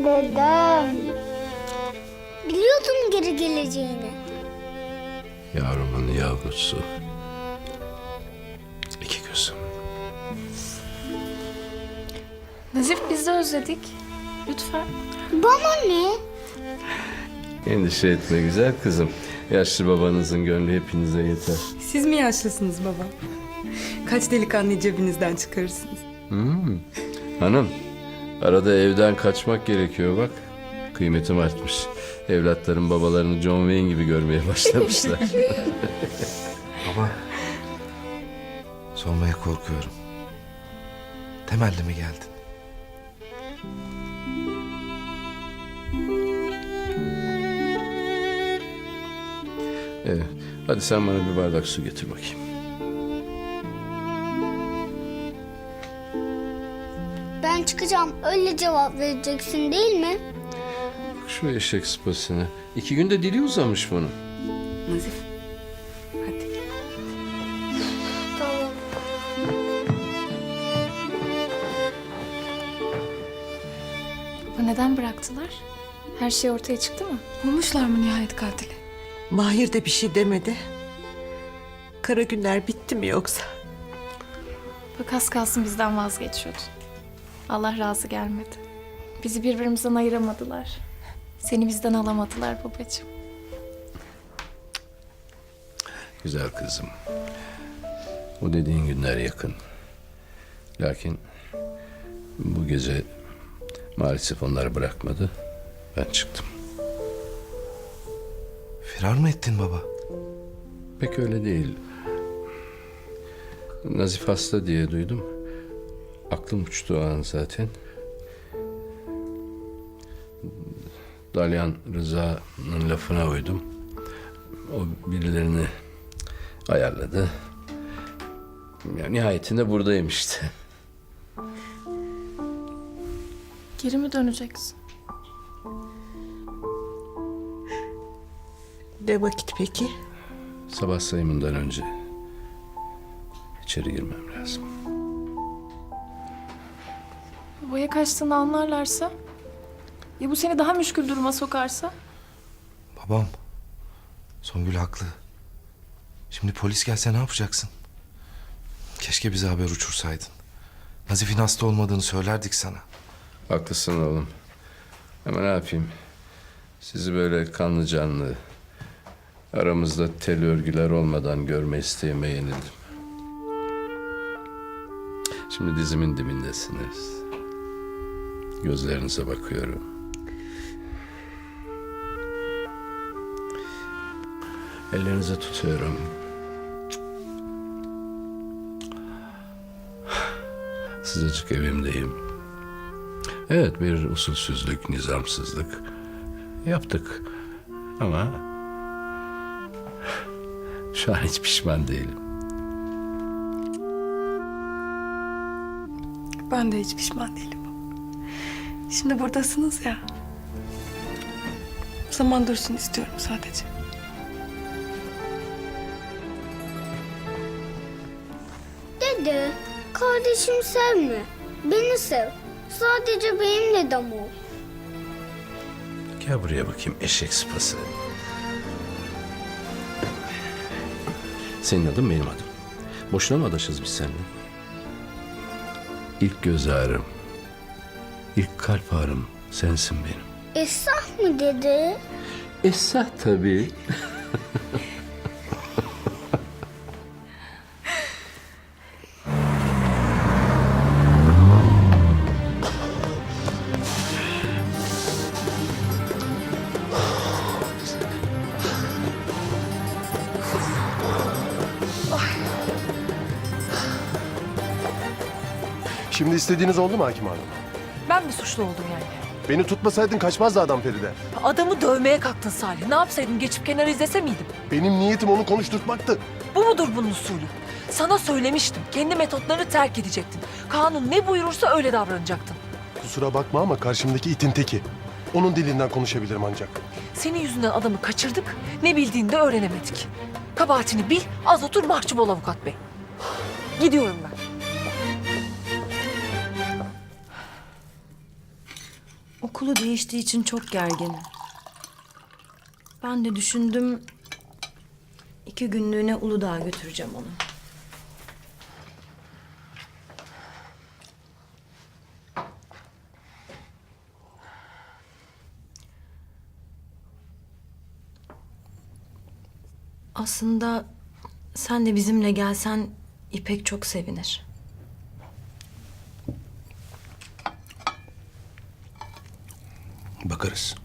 Dedem. Biliyordum geri geleceğini. Yavrumun yavrusu. İki gözüm. Nazif, biz de özledik. Lütfen. Bana ne? Endişe etme güzel kızım. Yaşlı babanızın gönlü hepinize yeter. Siz mi yaşlısınız baba? Kaç delikanlı cebinizden çıkarırsınız? Hanım, arada evden kaçmak gerekiyor bak. Kıymetim artmış. Evlatların babalarını John Wayne gibi görmeye başlamışlar. Baba, solmaya korkuyorum. Temelli mi geldin? Evet, hadi sen bana bir bardak su getir bakayım. Ben çıkacağım. Öyle cevap vereceksin değil mi? Bak şu eşek sıpasını. 2 günde dili uzamış bunun. Nazif. Hadi. Tamam. Baba, neden bıraktılar? Her şey ortaya çıktı mı? Bulmuşlar mı nihayet katili? Mahir de bir şey demedi. Kara günler bitti mi yoksa? Bak, az kalsın bizden vazgeçiyordu. Allah razı gelmedi. Bizi birbirimizden ayıramadılar. Seni bizden alamadılar babacığım. Güzel kızım. O dediğin günler yakın. Lakin bu gece maalesef onları bırakmadı. Ben çıktım. Firar mı ettin baba? Pek öyle değil. Nazif hasta diye duydum. Aklım uçtu o an zaten. Dalyan Rıza'nın lafına uydum. O birilerini ayarladı. Ya, nihayetinde buradayım işte. Geri mi döneceksin? Ne vakit peki? Sabah sayımından önce içeri girmem lazım. Babaya kaçtığını anlarlarsa? Ya bu seni daha müşkül duruma sokarsa? Babam, Songül haklı. Şimdi polis gelse ne yapacaksın? Keşke bize haber uçursaydın. Nazif'in hasta olmadığını söylerdik sana. Haklısın oğlum. Ama ne yapayım? Sizi böyle kanlı canlı, aramızda tel örgüler olmadan görme isteğime yenildim. Şimdi dizimin dibindesiniz. Gözlerinize bakıyorum. Ellerinizi tutuyorum. Sıcacık evimdeyim. Evet, bir usulsüzlük, nizamsızlık yaptık. Ama şu an hiç pişman değilim. Ben de hiç pişman değilim baba. Şimdi buradasınız ya. Zaman dursun istiyorum sadece. Dede, kardeşimi sevme. Beni sev. Sadece benimle dam ol. Gel buraya bakayım eşek sıpası. Senin adın benim adım. Boşuna mı adaşız biz seninle? İlk göz ağrım, ilk kalp ağrım sensin benim. Esrah mı dede? Esah tabii. Şimdi istediğiniz oldu mu Hakim Hanım? Ben mi suçlu oldum yani? Beni tutmasaydın kaçmazdı adam Feride. Adamı dövmeye kalktın Salih. Ne yapsaydım, geçip kenara izlese miydim? Benim niyetim onu konuşturtmaktı. Bu mudur bunun usulü? Sana söylemiştim. Kendi metotlarını terk edecektin. Kanun ne buyurursa öyle davranacaktın. Kusura bakma ama karşımdaki itin teki. Onun dilinden konuşabilirim ancak. Senin yüzünden adamı kaçırdık. Ne bildiğini de öğrenemedik. Kabahatini bil, az otur mahcup ol avukat bey. Gidiyorum ben. Okulu değiştiği için çok gerginim. Ben de düşündüm 2 günlüğüne Uludağ'a götüreceğim onu. Aslında sen de bizimle gelsen İpek çok sevinir. Bakarız.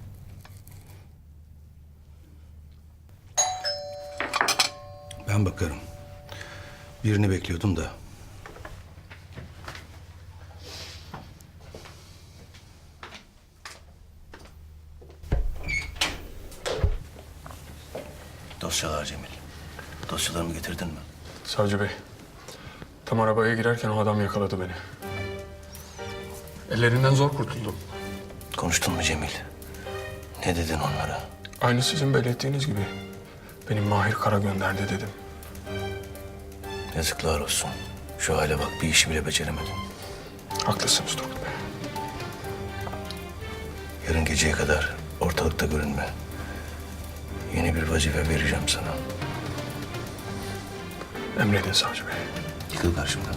Ben bakarım. Birini bekliyordum da. Dosyalar Cemil. Dosyalarımı getirdin mi? Savcı bey, tam arabaya girerken o adam yakaladı beni. Ellerinden zor kurtuldum. Konuştun mu Cemil? Ne dedin onlara? Aynı sizin belirttiğiniz gibi. Benim Mahir Kara gönderdi dedim. Yazıklar olsun. Şu hale bak, bir işi bile beceremedin. Haklısınız Turgut Bey. Yarın geceye kadar ortalıkta görünme. Yeni bir vazife vereceğim sana. Emredin savcı bey. Yıkıl karşımdan.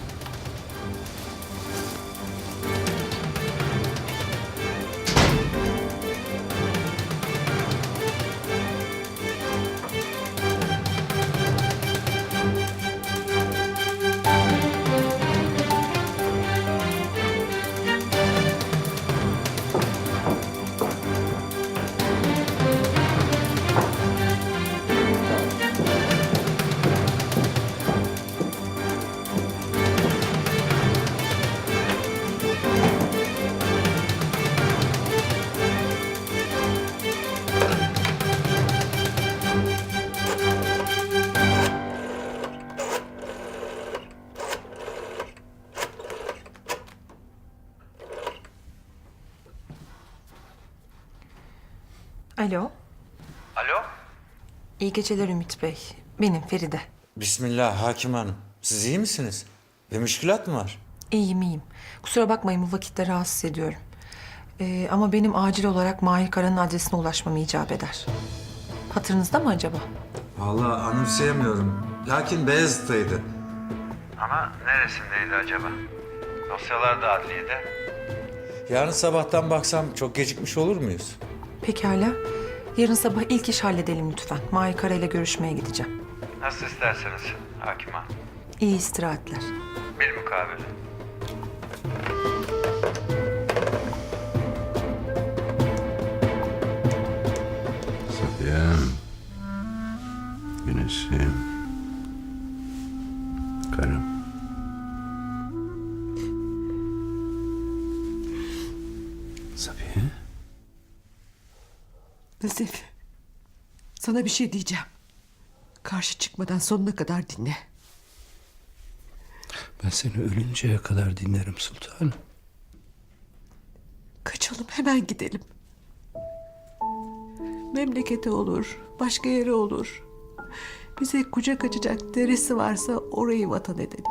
Alo. Alo? İyi geceler Ümit Bey. Benim Feride. Bismillah Hakim Hanım. Siz iyi misiniz? Bir müşkülat mı var? İyiyim iyiyim. Kusura bakmayın bu vakitte rahatsız ediyorum. Ama benim acil olarak Mahir Kara'nın adresine ulaşmam icap eder. Hatırınızda mı acaba? Vallahi anımsayamıyorum. Lakin Beyazıt'taydı. Ama neresindeydi acaba? Dosyalar da adliyede. Yarın sabahtan baksam çok gecikmiş olur muyuz? Pekala. Yarın sabah ilk iş halledelim lütfen. Mahir Kara ile görüşmeye gideceğim. Nasıl isterseniz Hakim Hanım. İyi istirahatler. Bir mukabele. Safiyem, Güneşim, karım. Safiye. Nazif, sana bir şey diyeceğim. Karşı çıkmadan sonuna kadar dinle. Ben seni ölünceye kadar dinlerim sultanım. Kaçalım, hemen gidelim. Memlekete olur, başka yere olur. Bize kucak açacak neresi varsa orayı vatan edelim.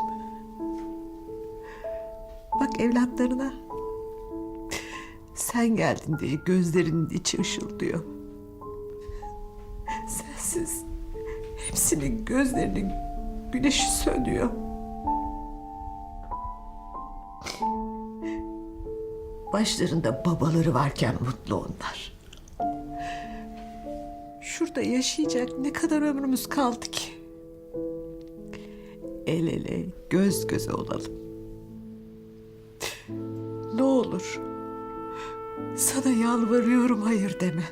Bak evlatlarına. Sen geldin diye gözlerinin içi ışıldıyor. Sensiz hepsinin gözlerinin güneşi sönüyor. Başlarında babaları varken mutlu onlar. Şurada yaşayacak ne kadar ömrümüz kaldı ki? El ele, göz göze olalım. Ne olur, sana yalvarıyorum hayır deme.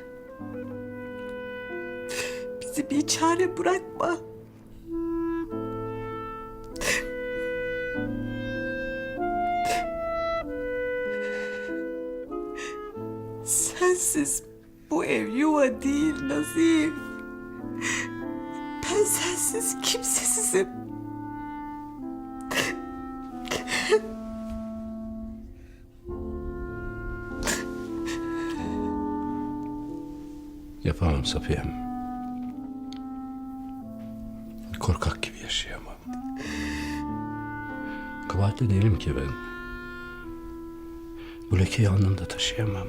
Bizi bir çare bırakma. Sensiz bu ev yuva değil Nazif. Ben sensiz kimsesizim. Yapamam Safiyem. Korkak gibi yaşayamam. Kabahatli değilim ki ben. Bu lekeyi alnımda taşıyamam.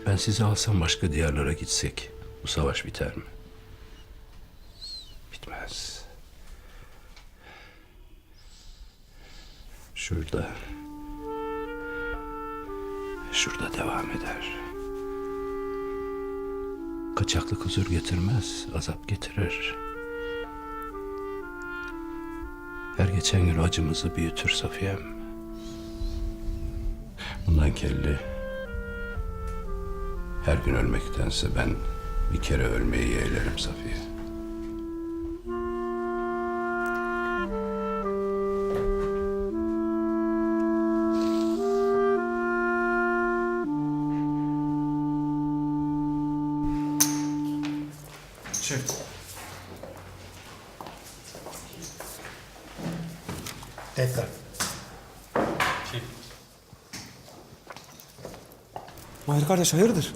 Ben sizi alsam başka diyarlara gitsek bu savaş biter mi? Bitmez. Şurada devam eder. Kaçaklık huzur getirmez, azap getirir. Her geçen gün acımızı büyütür Safiyem. Bundan kelli her gün ölmektense ben bir kere ölmeyi yeğlerim Safiye. Şef. Tekrar. Mahir kardeş hayırdır?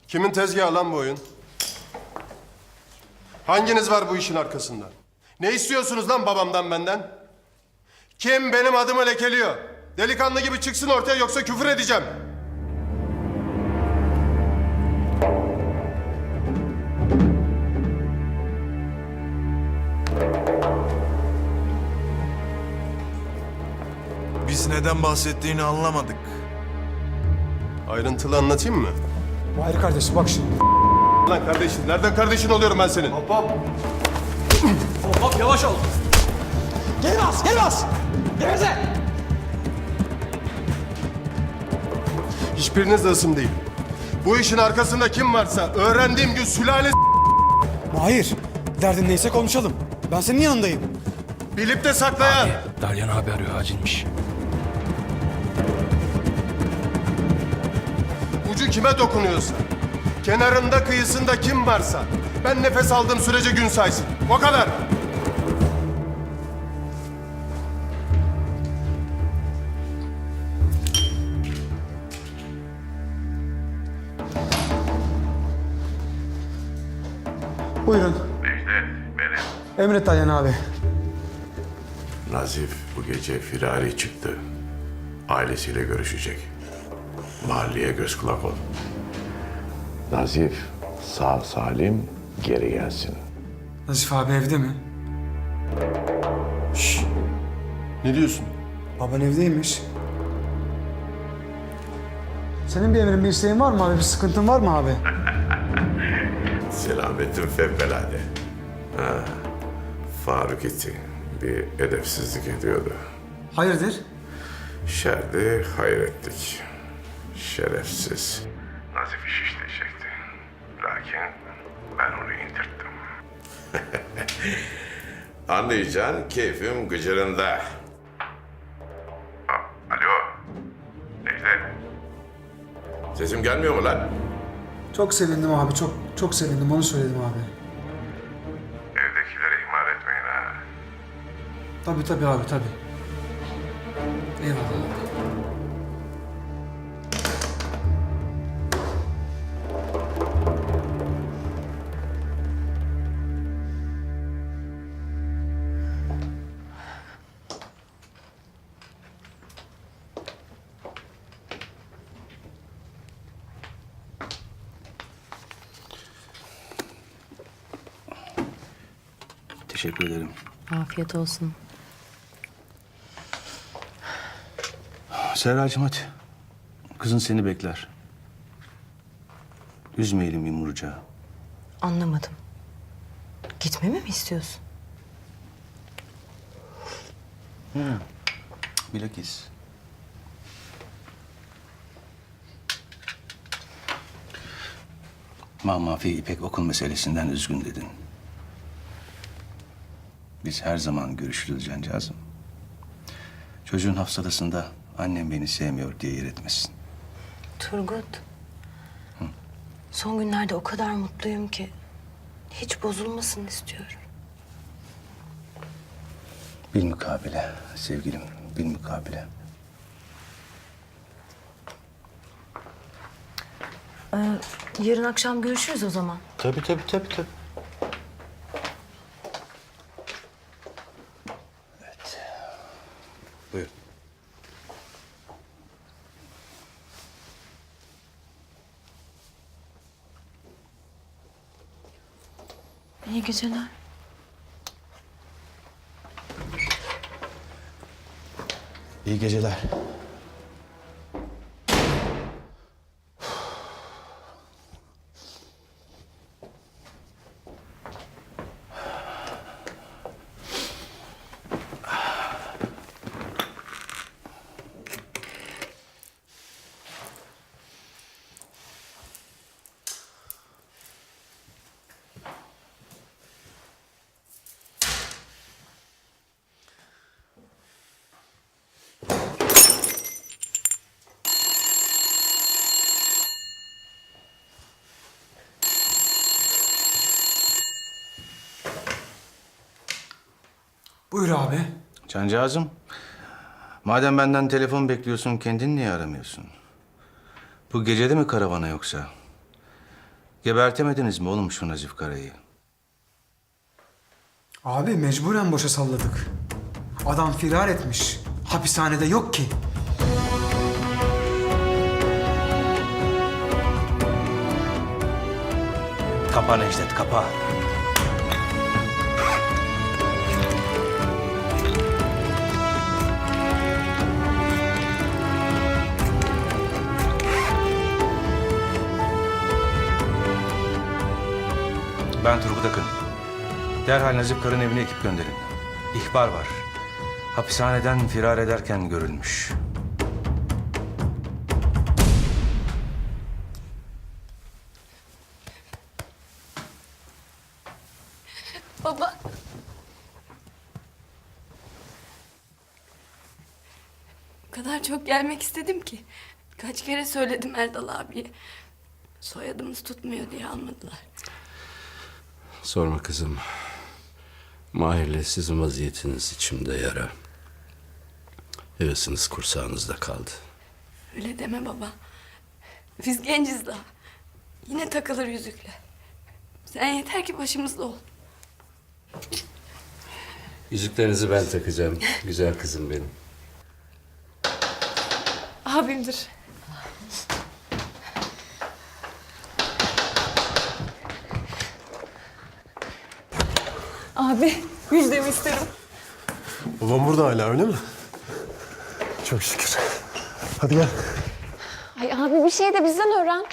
Kimin tezgahı lan bu oyun? Hanginiz var bu işin arkasında? Ne istiyorsunuz lan babamdan benden? Kim benim adımı lekeliyor? Delikanlı gibi çıksın ortaya yoksa küfür edeceğim. Biz neden bahsettiğini anlamadık. Ayrıntılı anlatayım mı? Mahir kardeş bak şimdi. Lan kardeşin, nereden kardeşin oluyorum ben senin? Hop yavaş ol. Geri bas. Geveze. Hiçbiriniz de ısım değil. Bu işin arkasında kim varsa öğrendiğim gün sülale Mahir, derdin neyse konuşalım. Ben senin yanındayım. bilip de saklayan. Dalyan abi arıyor, acilmiş. Ucu kime dokunuyorsa, kenarında kıyısında kim varsa ben nefes aldığım sürece gün saysın. O kadar. Buyurun. Benim. Emret Dalyan abi. Nazif bu gece firari çıktı. Ailesiyle görüşecek. Mahalleye göz kulak ol. Nazif sağ salim geri gelsin. Nazif abi evde mi? Ne diyorsun? Baban evdeymiş. Senin bir emrin, bir isteğin var mı abi? Bir sıkıntın var mı abi? Selametin fevkalade. Ha, Faruk iti bir edepsizlik ediyordu. Hayırdır? Şerdi hayrettik. Şerefsiz. Nazif'i şişleyecekti. Lakin ben onu indirttim. Anlayacağın keyfim gıcırında. Alo. Necdet. Sesim gelmiyor mu lan? Çok sevindim abi, çok sevindim. Onu söyledim abi. Evdekileri ihmal etmeyin ha. Tabii abi, tabii. Eyvallah abi. Teşekkür ederim. Afiyet olsun. Serracığım hadi. Kızın seni bekler. Üzmeyelim yumrucağı. Anlamadım. Gitmemi mi istiyorsun? Bilakis. Mafi İpek okul meselesinden üzgün dedin. Biz her zaman görüşürüz cancağızım. Çocuğun hafsalasında annem beni sevmiyor diye yer etmesin. Turgut. Son günlerde o kadar mutluyum ki hiç bozulmasın istiyorum. Bilmukabele sevgilim, bilmukabele. Yarın akşam görüşürüz o zaman. Tabii. İyi geceler. İyi geceler. Buyur abi. Cancağızım, madem benden telefon bekliyorsun, kendin niye aramıyorsun? Bu gecede mi karavana yoksa? Gebertemediniz mi oğlum şu Nazif Kara'yı? Abi mecburen boşa salladık. Adam firar etmiş. Hapishanede yok ki. Kapa Necdet, kapa. Ben Turgut Akın. Derhal Nazif Kara'nın evine ekip gönderin. İhbar var. Hapishaneden firar ederken görülmüş. Baba. O kadar çok gelmek istedim ki. Kaç kere söyledim Erdal abiye. Soyadımız tutmuyor diye almadılar. Sorma kızım. Mahir'le sizin vaziyetiniz içimde yara. Hevesiniz kursağınızda kaldı. Öyle deme baba. Biz genciz daha. Yine takılır yüzükle. Sen yeter ki başımızda ol. Yüzüklerinizi ben takacağım. Güzel kızım benim. Abimdir. Abi müjdemi isterim. Babam burada hala öyle mi? Çok şükür. Hadi gel. Ay abi bir şey de bizden öğren.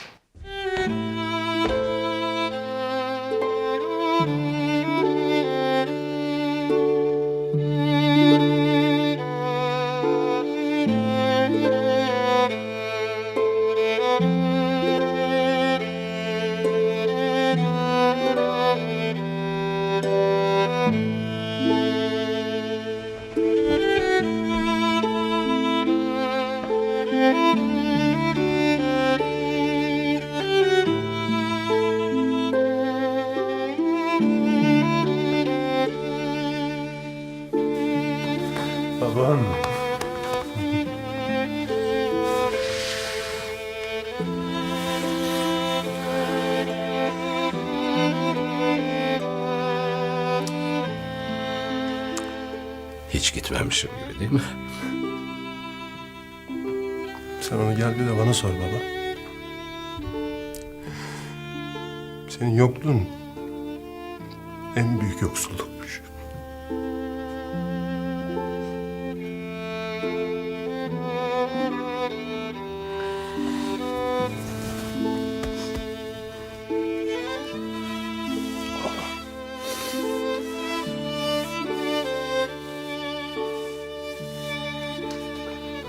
Babam. Hiç gitmemişim gibi değil mi? Sen onu gel bir de bana sor baba. Senin yokluğun en büyük yoksullukmuş.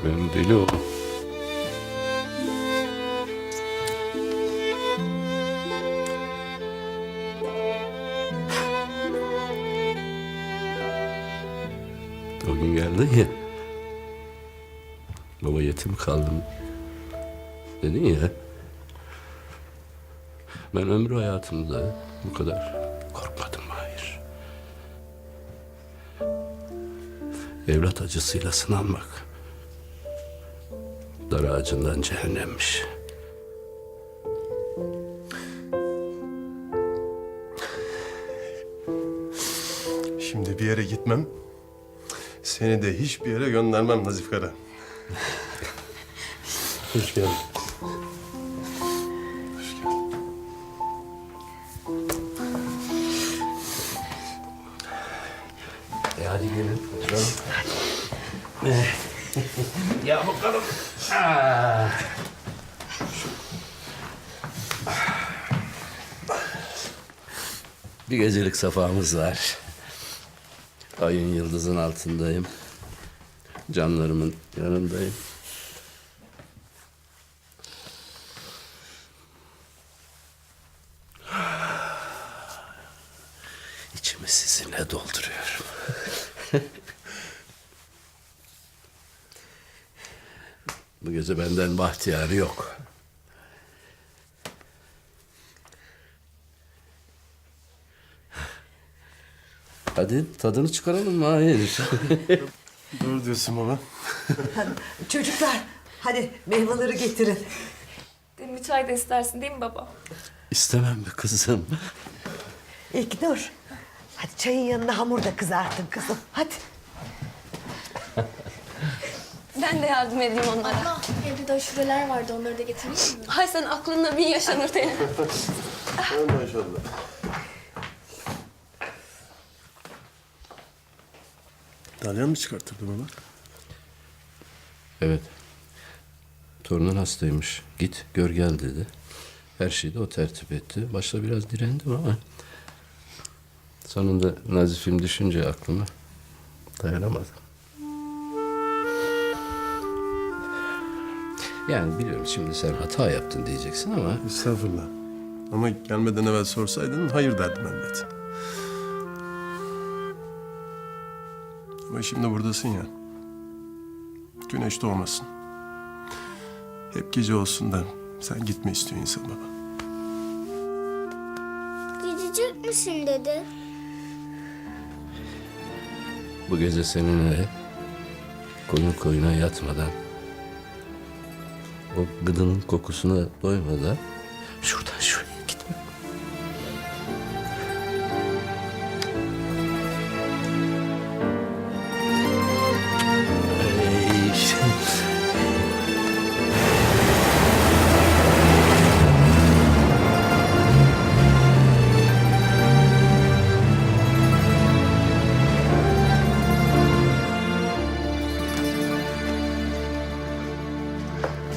Benim deli o. O gün geldin ya. Baba yetim kaldım. Dedin ya. Ben ömrü hayatımda bu kadar korkmadım Mahir. Evlat acısıyla sınanmak dar ağacından cehennemmiş. Şimdi bir yere gitmem. Seni de hiçbir yere göndermem Nazif Kara. Hoş geldin. Hoş geldin. Hadi gelin oturalım. Ya bakalım. Bir gecelik safamız var. Ayın yıldızın altındayım. Canlarımın yanındayım. İçimi sizinle dolduruyorum. Bu gece benden bahtiyarı yok. Hadi tadını çıkaralım Mahir. Doğru diyorsun baba. Çocuklar hadi meyveleri getirin. Bir çay da istersin değil mi baba? İstemem mi kızım? İlknur. Hadi çayın yanına hamur da kızartın kızım. Hadi. Ben de yardım edeyim onlara. Evde de aşureler vardı, onları da getireyim mi? Ay sen aklınla bin yaşanır senin. Maşallah. Dalyan mı çıkarttırdı baba? Evet. Torunun hastaymış. Git gör gel dedi. Her şeyi de o tertip etti. Başta biraz direndim ama sonunda Nazif'im düşünce aklıma dayanamadım. Yani biliyorum şimdi sen hata yaptın diyeceksin ama Estağfurullah. Ama gelmeden evvel sorsaydın hayır derdim elbet. Ama şimdi buradasın ya. Güneş doğmasın. Hep gece olsun da sen gitme istiyor insan baba. Gidecek misin dede? bu gece seninle koyun koyuna yatmadan, o gıdının kokusuna doymadan şuradan şuraya gitme.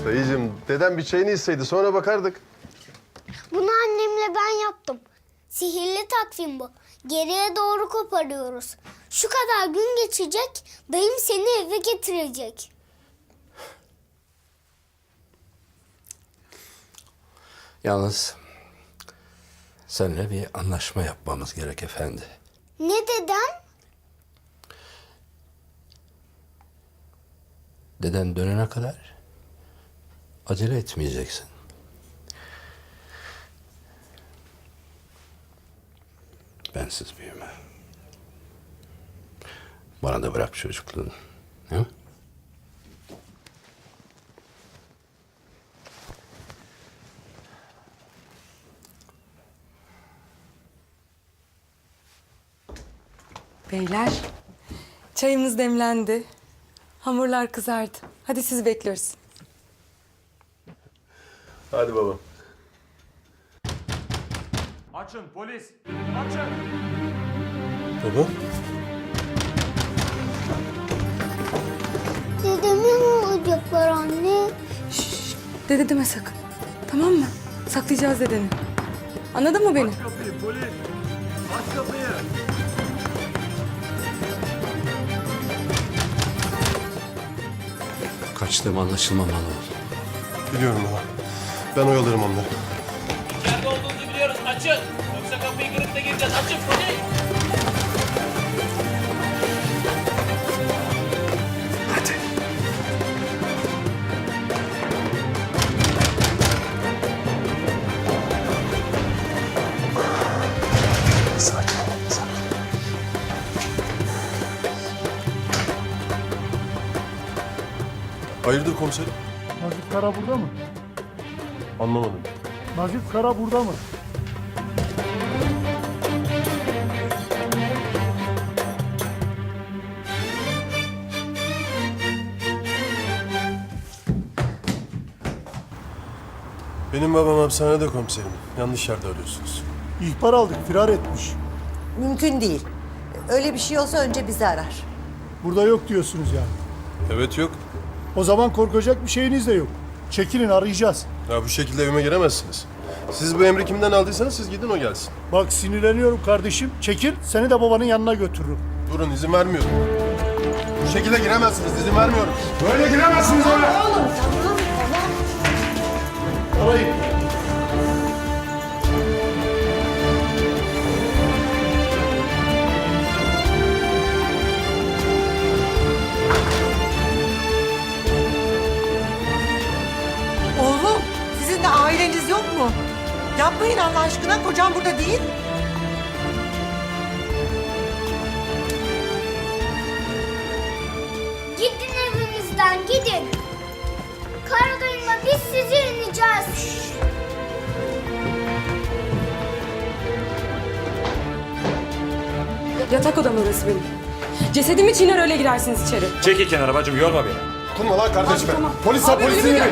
Dayıcığım, dedem bir çayını içseydi sonra bakardık. Bunu annemle ben yaptım. Sihirli takvim bu. Geriye doğru koparıyoruz. Şu kadar gün geçecek, dayım seni eve getirecek. Yalnız seninle bir anlaşma yapmamız gerek efendi. Ne dedem? Deden dönene kadar acele etmeyeceksin. Bensiz büyüme. Bana da bırak çocukluğunu. Değil mi? Beyler, çayımız demlendi. Hamurlar kızardı. Hadi sizi bekliyoruz. Hadi baba. Açın polis! Açın! Baba? Dedemi mi olacaklar anne? Dede deme sakın. Tamam mı? Saklayacağız dedeni. Anladın mı beni? Kapıyı polis! Aç kapıyı! Kaçtığım anlaşılmamalı. Biliyorum baba. Ben oyalarım onları. İçeride olduğunuzu biliyoruz. Açın. Yoksa kapıyı kırıp da gireceğiz. Açın polis. Sakin ol. Sakin. Hayırdır komiserim? Nazif Kara burada mı? Anlamadım. Nazif Kara burada mı? Benim babam hapishanede komiserim. Yanlış yerde arıyorsunuz. İhbar aldık, firar etmiş. Mümkün değil. Öyle bir şey olsa önce bizi arar. Burada yok diyorsunuz yani. Evet yok. O zaman korkacak bir şeyiniz de yok. Çekilin, arayacağız. Ya bu şekilde evime giremezsiniz. Siz bu emri kimden aldıysanız siz gidin o gelsin. Bak sinirleniyorum kardeşim. Çekil, seni de babanın yanına götürürüm. Durun izin vermiyorum. Bu şekilde giremezsiniz izin vermiyorum. Böyle giremezsiniz eve. Oğlum tamam. Arayın. Oğlum, sizin de aileniz yok mu? Yapmayın Allah aşkına, kocam burada değil. Gidin evimizden gidin. Karadayı'na biz sizi yeneceğiz. Yatak odam orası benim. Cesedimi çiğner öyle girersiniz içeri. Çekil kenara bacım, yorma beni. Dokunma lan kardeşime. Tamam. Polis Abi, polisin önüme gibi. gel.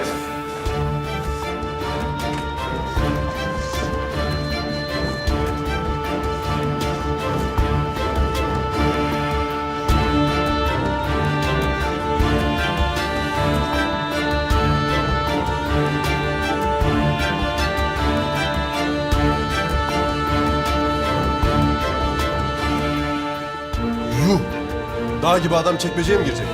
Yuh. Dağ gibi adam çekmeceye mi girecek?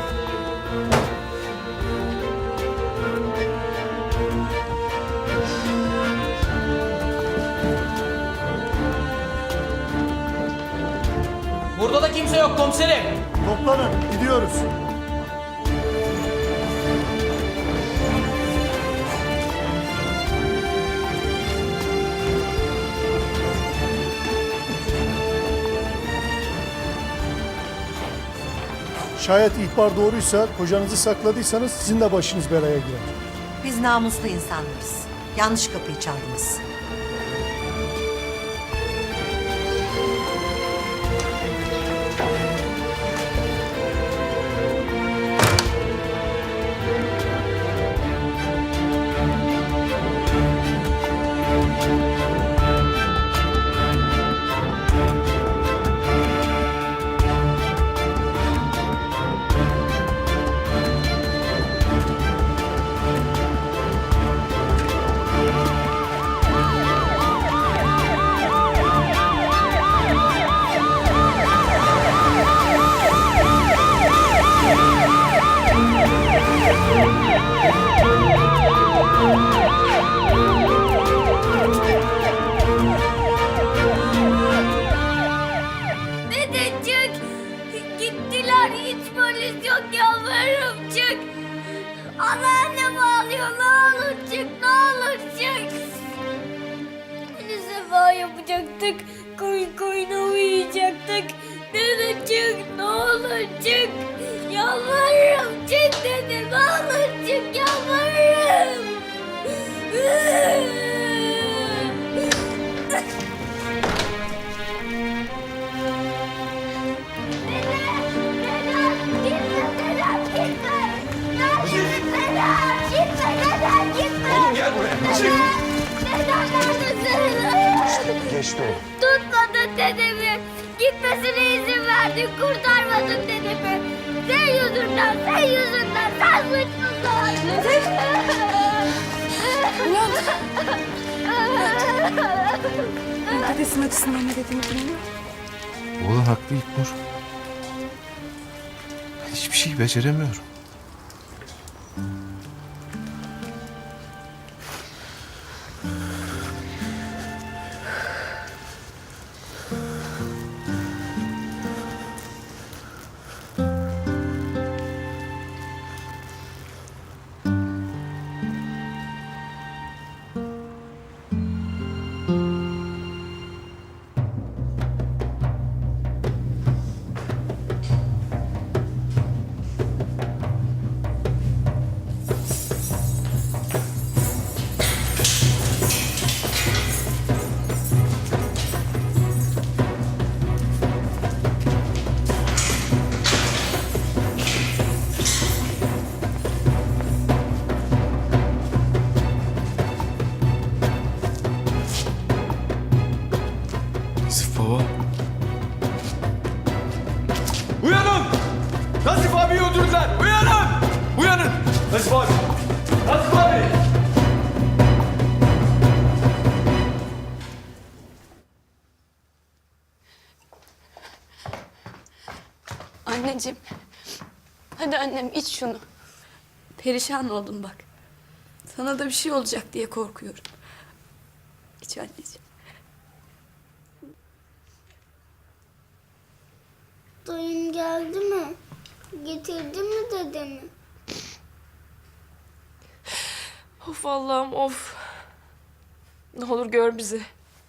Burada da kimse yok komiserim. Toplanın, gidiyoruz. Şayet ihbar doğruysa, kocanızı sakladıysanız sizin de başınız belaya girer. Biz namuslu insanlarız. Yanlış kapıyı çaldınız. Dedecik gittiler, hiç polis yok, yalvarırım çık. Anneannem ağlıyor, ne olur çık, ne olur çık. Hani sefa yapacaktık, koyun koyuna uyuyacaktık. Dede çık, ne olur çık. Yalvarırım çık dede, ne olur çık, yalvarırım. Oğlum gel buraya. Çık. Geçti o. Tutmadın dedemi. Gitmesine izin verdin. Kurtarmadın dedemi. Sen yüzünden, sen yüzünden. Sen suçlusun. Neredesin acısından ne dediğini bilmiyorum. Oğlum haklı İlknur. Ben hiçbir şey beceremiyorum. öldürdüler. Uyanın! Uyanın! Nazif abi! Nazif abi! Anneciğim. Hadi annem iç şunu. Perişan oldun bak. Sana da bir şey olacak diye korkuyorum. İç anneciğim. Dayım geldi mi? Getirdi mi dedemi? Of Allah'ım of. Ne olur gör bizi.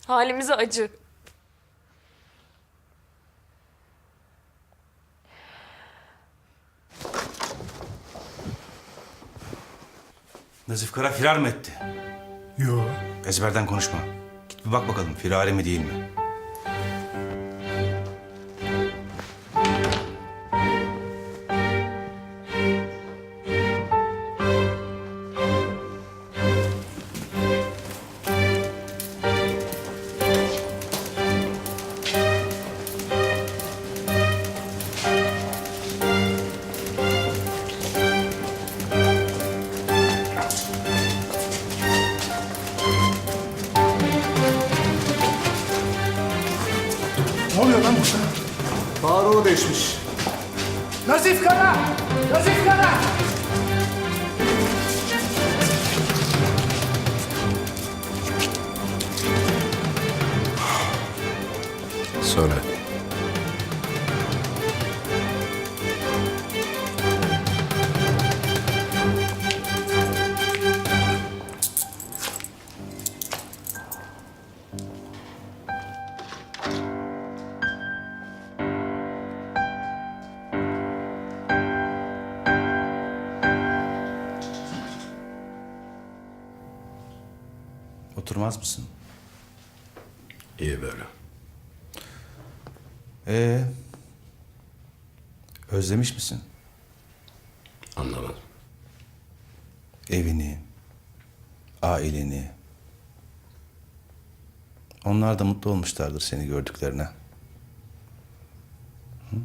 Halimize acı. Nazif Kara firar mı etti? Yo. Ezberden konuşma. Git bir bak bakalım firari mi değil mi? Ne oluyor lan burada? Bağrı değişmiş. Nazif Kara! Nazif Kara! Söyle. Oturmaz mısın? İyi böyle. Özlemiş misin? Anlamadım. Evini, aileni. Onlar da mutlu olmuşlardır seni gördüklerine. Hı?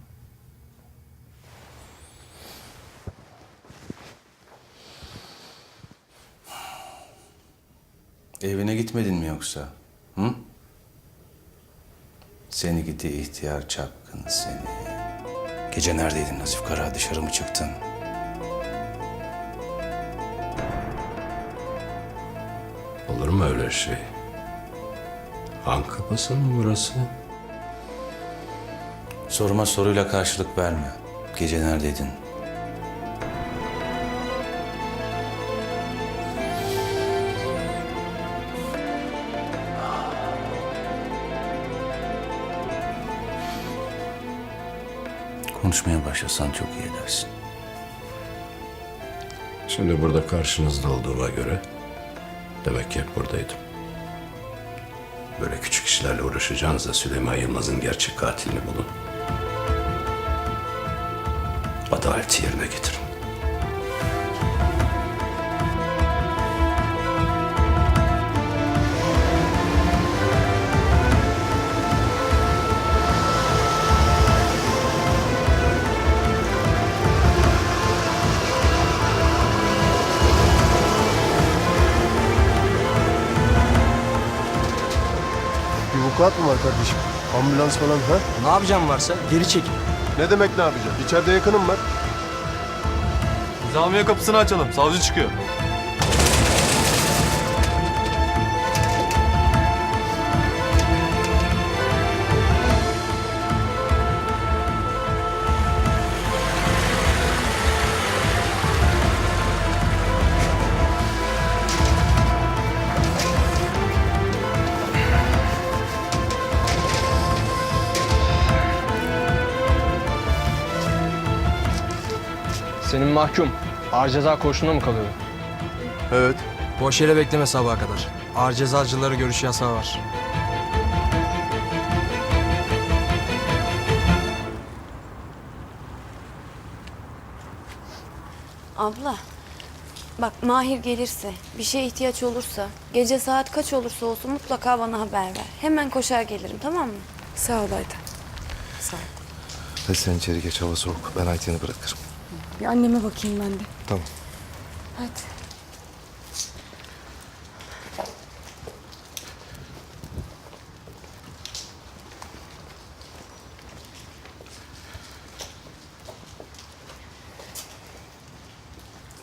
Evine gitmedin mi yoksa? Hı? Seni gidi ihtiyar çapkın seni. Gece neredeydin Nazif Kara? Dışarı mı çıktın? Olur mu öyle şey? Han kapısı mı burası? Soruma soruyla karşılık verme. Gece neredeydin? Konuşmaya başlasan çok iyi edersin. Şimdi burada karşınızda olduğuma göre demek ki hep buradaydım. Böyle küçük işlerle uğraşacağınıza Süleyman Yılmaz'ın gerçek katilini bulun. Adaleti yerine getirin. Bir vukuat mı var kardeşim? Ambulans falan ha? Ne yapacağım varsa geri çekil. Ne demek ne yapacağım? İçeride yakınım var. Zamiye kapısını açalım. Savcı çıkıyor. Senin mahkum. Ağır ceza koğuşunda mı kalıyor? Evet. Boş yere bekleme sabaha kadar. Ağır cezacılara görüş yasağı var. Abla. Bak Mahir gelirse, bir şeye ihtiyaç olursa, gece saat kaç olursa olsun mutlaka bana haber ver. Hemen koşar gelirim, tamam mı? Sağ ol Ayten. Sağ ol. Hadi sen içeri geç, hava soğuk. Ben Ayten'i bırakırım. Bir anneme bakayım ben de. Tamam. Hadi.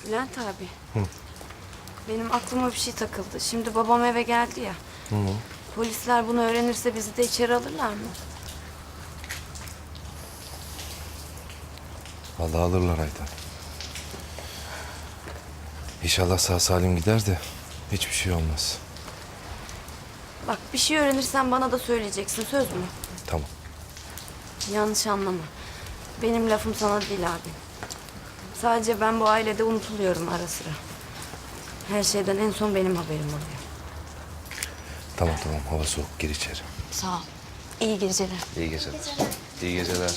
Bülent abi. Benim aklıma bir şey takıldı. Şimdi babam eve geldi ya. Polisler bunu öğrenirse bizi de içeri alırlar mı? Vallahi alırlar Ayten. İnşallah sağ salim gider de hiçbir şey olmaz. Bak bir şey öğrenirsen bana da söyleyeceksin. Söz mü? Tamam. Yanlış anlama. Benim lafım sana değil abi. Sadece ben bu ailede unutuluyorum ara sıra. Her şeyden en son benim haberim oluyor. Tamam hava soğuk gir içeri. Sağ ol. İyi geceler. İyi geceler. İyi geceler.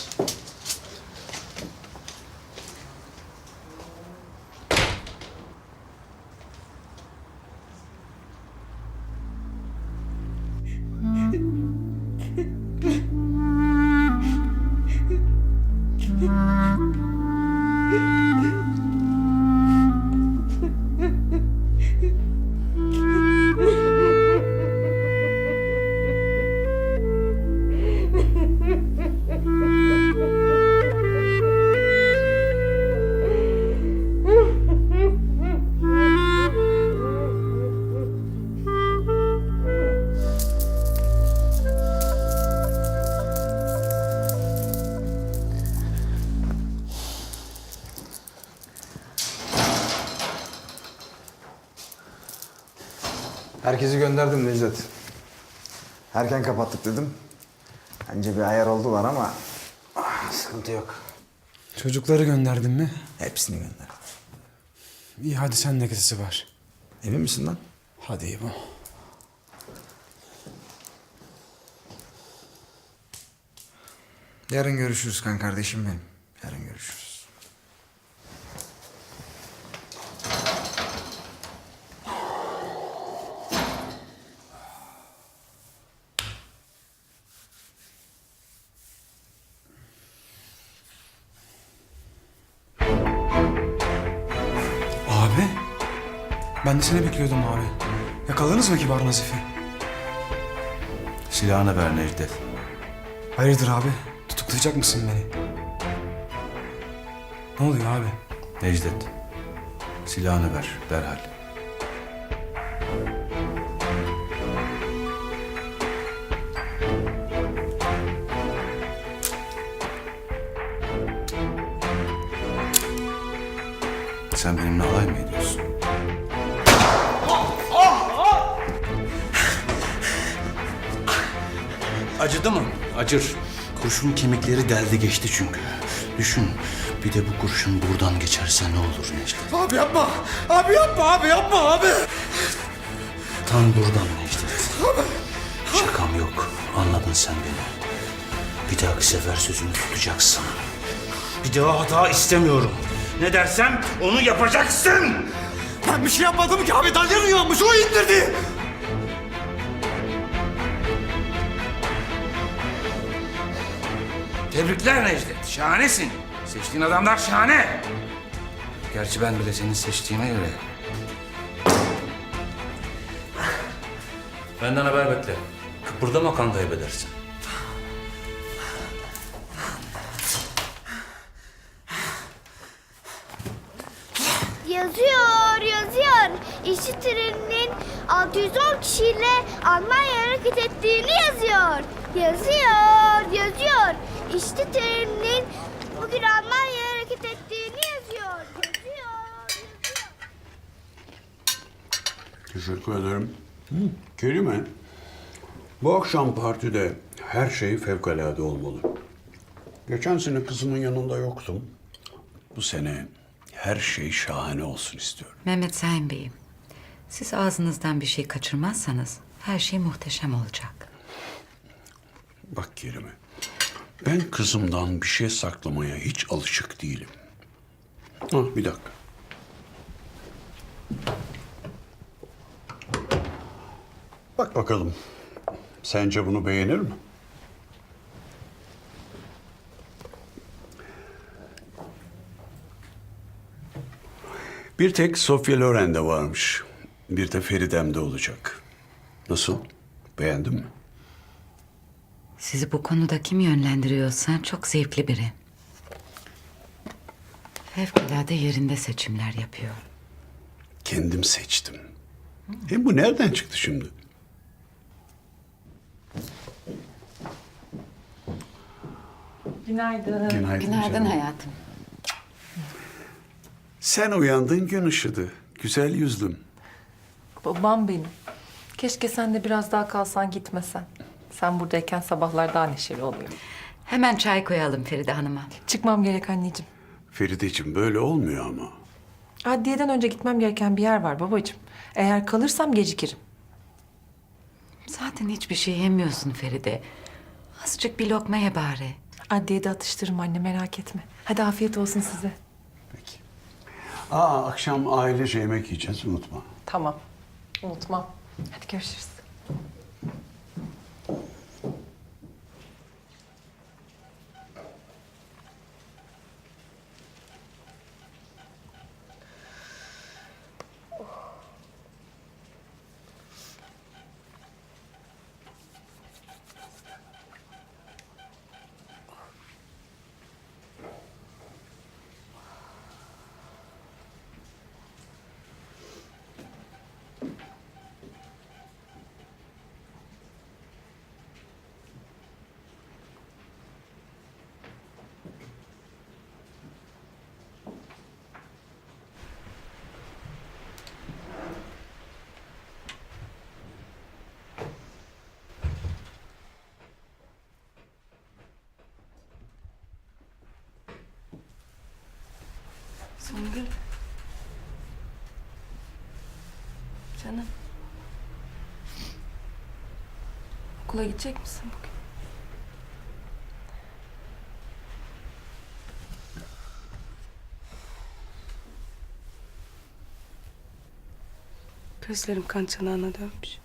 Herkesi gönderdim Necdet. Erken kapattık dedim. Bence bir ayar oldular ama sıkıntı yok. Çocukları gönderdin mi? Hepsini gönderdim. İyi hadi sen de gizlisi var. Emin misin lan? Hadi İbo. Yarın görüşürüz kan kardeşim benim. Yarın görüşürüz. Abi. Ben de seni bekliyordum abi. Yakaladınız mı Kibar Nazif'i? Silahını ver Necdet. Hayırdır abi? Tutuklayacak mısın beni? Ne oluyor abi? Necdet. Silahını ver derhal. Sen benimle alay mı ediyorsun? Acıdı mı? Acır. Kurşun kemikleri deldi geçti çünkü. Düşün, bir de bu kurşun buradan geçerse ne olur Necdet? Abi yapma! Abi yapma! Abi yapma abi! Tam buradan Necdet. Şakam yok. Anladın sen beni. Bir dahaki sefer sözünü tutacaksın. Bir daha hata istemiyorum. Ne dersem onu yapacaksın. Ben bir şey yapmadım ki abi. Dalyan uyanmış. O indirdi. Tebrikler Necdet. Şahanesin. Seçtiğin adamlar şahane. Gerçi ben bile seni seçtiğime göre. Benden haber bekle. Kıpırdama kan kaybedersin. Yazıyor. İşçi treninin 610 kişiyle Almanya hareket ettiğini yazıyor. Yazıyor. İşçi treninin bugün Almanya hareket ettiğini yazıyor. Teşekkür ederim. Kerime, bu akşam partide her şey fevkalade olmalı. Geçen sene kızımın yanında yoktum. Bu sene her şey şahane olsun istiyorum. Mehmet Sayın Bey'im, siz ağzınızdan bir şey kaçırmazsanız her şey muhteşem olacak. Bak Kerime, ben kızımdan bir şey saklamaya hiç alışık değilim. Bir dakika. Bak bakalım, sence bunu beğenir mi? Bir tek Sofya Loren'de varmış. Bir de Feridem'de olacak. Nasıl? Beğendin mi? Sizi bu konuda kim yönlendiriyorsa çok zevkli biri. Fevkalade yerinde seçimler yapıyor. Kendim seçtim. Hem bu nereden çıktı şimdi? Günaydın. Günaydın Günaydın canım. hayatım. Sen uyandın gün ışıdı. Güzel yüzlüm. Babam benim. Keşke sen de biraz daha kalsan gitmesen. Sen buradayken sabahlar daha neşeli oluyor. Hemen çay koyalım Feride Hanım'a. Çıkmam gerek anneciğim. Ferideciğim böyle olmuyor ama. Adliyeden önce gitmem gereken bir yer var babacığım. Eğer kalırsam gecikirim. Zaten hiçbir şey yemiyorsun Feride. Azıcık bir lokma ye bari. Adliyede atıştırırım anne, merak etme. Hadi afiyet olsun size. Akşam ailece yemek yiyeceğiz, unutma. Tamam. Unutmam. Hadi görüşürüz. Songül. Canım. Okula gidecek misin bugün? Gözlerim kan çanağına dönmüş.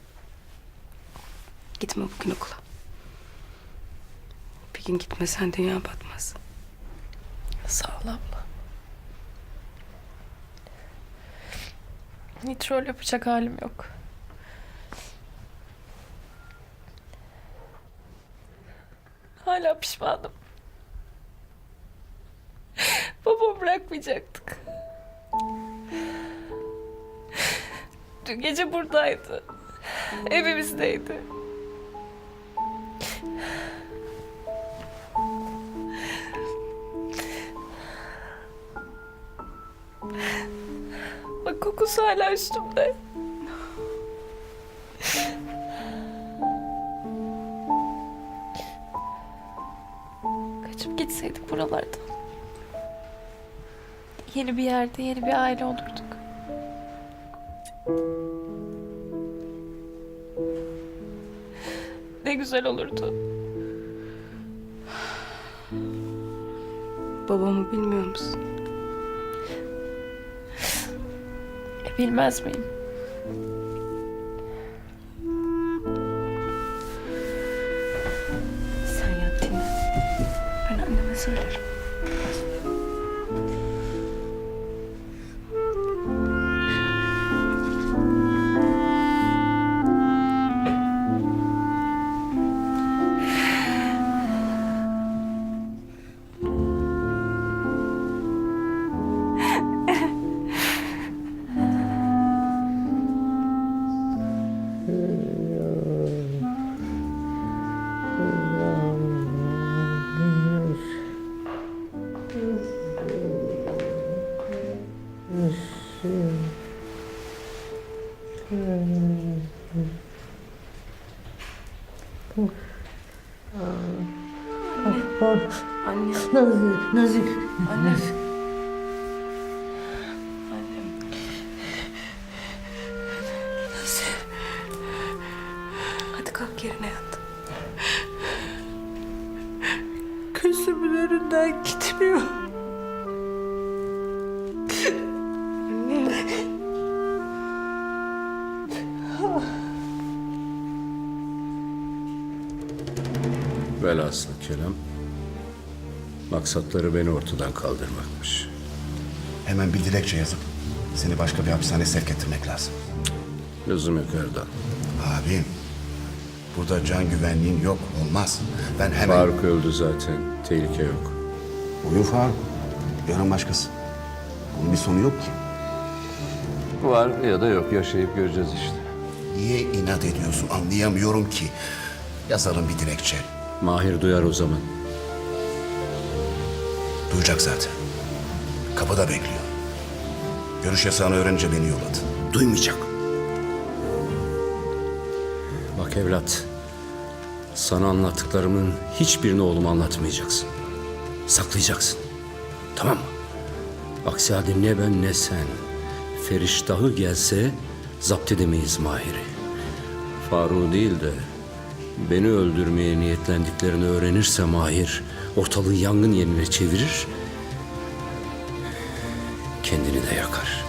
Gitme bugün okula. Bir gün gitmesen dünya batmaz. Sağ ol abla. Hiç rol yapacak halim yok. Hala pişmanım. Babamı bırakmayacaktık. Dün gece buradaydı. Evimizdeydi. Bak kokusu hala üstümde. Kaçıp gitseydik buralardan. Yeni bir yerde yeni bir aile olurduk. Ne güzel olurdu. Babamı bilmiyor musun? Bilmez miyim? Sen yat dinle. Ben anneme söylerim. Anne. Nazik. Anne. Hadi kalk yerine yat. Gözümün önünden gitmiyor. Velhasıl kelam, maksatları beni ortadan kaldırmakmış. Hemen bir dilekçe yazıp Seni başka bir hapishaneye sevk ettirmek lazım. Lüzum yok Erdal. Abim, burada can güvenliğin yok, olmaz. Ben hemen... Faruk öldü zaten. Tehlike yok. Bugün Faruk, yarın başkası. Bunun bir sonu yok ki. Var ya da yok. Yaşayıp göreceğiz işte. Niye inat ediyorsun anlayamıyorum ki. Yazalım bir dilekçe. Mahir duyar o zaman. Duyacak zaten. Kapıda bekliyor. Görüş yasağını öğrenince beni yolladı. Duymayacak. Bak evlat, sana anlattıklarımın hiçbirini oğluma anlatmayacaksın. Saklayacaksın. Tamam mı? Aksi halde ne ben ne sen, Feriştah'ı gelse zapt edemeyiz Mahir'i. Faruk'u değil de beni öldürmeye niyetlendiklerini öğrenirse Mahir Ortalığı yangın yerine çevirir, kendini de yakar.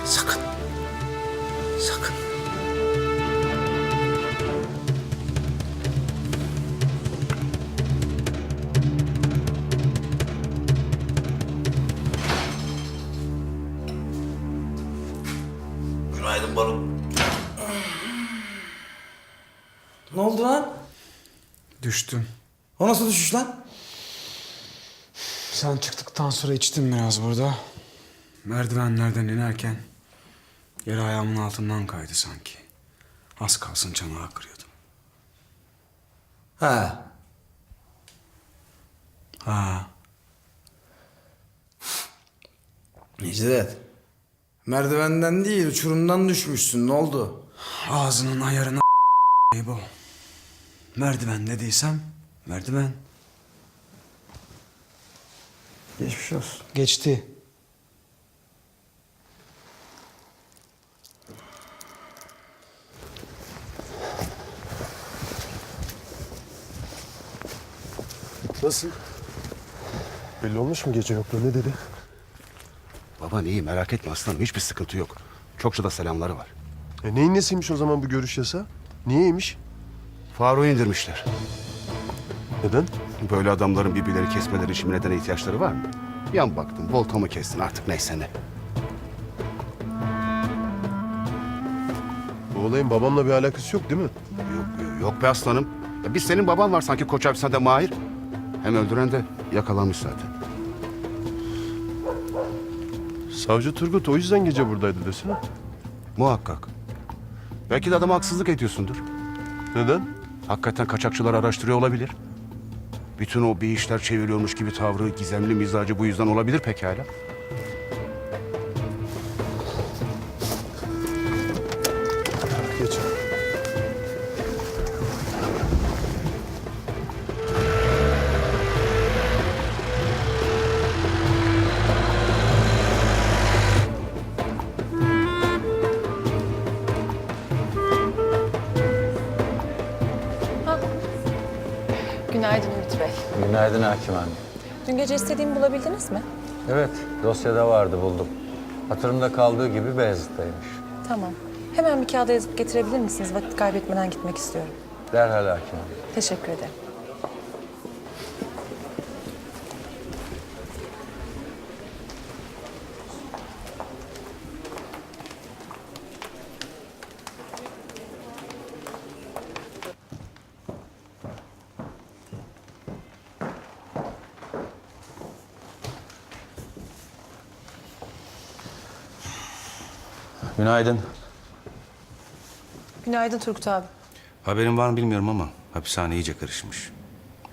Sakın, sakın. Günaydın Barut. Ne oldu lan? Düştüm. O nasıl düşüş lan? Sen çıktıktan sonra içtim biraz burada. Merdivenlerden inerken yere ayağımın altından kaydı sanki. Az kalsın çanağı kırıyordum. Ha. Ha. Necdet. Merdivenden değil, uçurumdan düşmüşsün. Ne oldu? Ağzının ayarına bu. Merdiven dediysem merdiven. Geçmiş olsun. Geçti. Nasıl? Belli olmuş mu gece yokluğu? Ne dedi? Baban iyi, merak etme aslanım. Hiçbir sıkıntı yok. Çokça da selamları var. Neyin nesiymiş o zaman bu görüş yasağı? Niyeymiş? Faruk'u indirmişler. Neden? Böyle adamların birbirleri kesmeleri için nedene ihtiyaçları var mı? Yan baktın, voltamı kestin artık neyse ne. Bu olayın babamla bir alakası yok değil mi? Yok be aslanım. Ya biz senin baban var sanki koç hapishanede Mahir. Hem öldüren de yakalanmış zaten. Savcı Turgut o yüzden gece buradaydı desene. Muhakkak. Belki de adama haksızlık ediyorsundur. Neden? Hakikaten kaçakçılar araştırıyor olabilir. Bütün o bir işler çeviriyormuş gibi tavrı, gizemli mizacı bu yüzden olabilir pekala. Geç. Günaydın Ümit Bey. Günaydın Hakim Hanım. Dün gece istediğimi bulabildiniz mi? Evet, dosyada vardı buldum. Hatırımda kaldığı gibi Beyazıt'taymış. Tamam. Hemen bir kağıda yazıp getirebilir misiniz? Vakit kaybetmeden gitmek istiyorum. Derhal Hakim Hanım. Teşekkür ederim. Günaydın. Günaydın Turgut abi. Haberin var mı bilmiyorum ama hapishane iyice karışmış.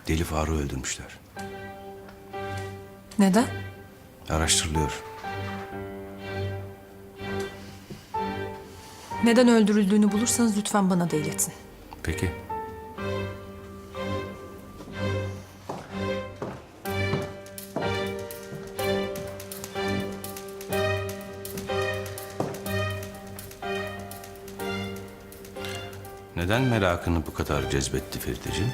Deli Faruk'u öldürmüşler. Neden? Araştırılıyor. Neden öldürüldüğünü bulursanız lütfen bana da iletin. Peki. Neden merakını bu kadar cezbetti Feriteciğim?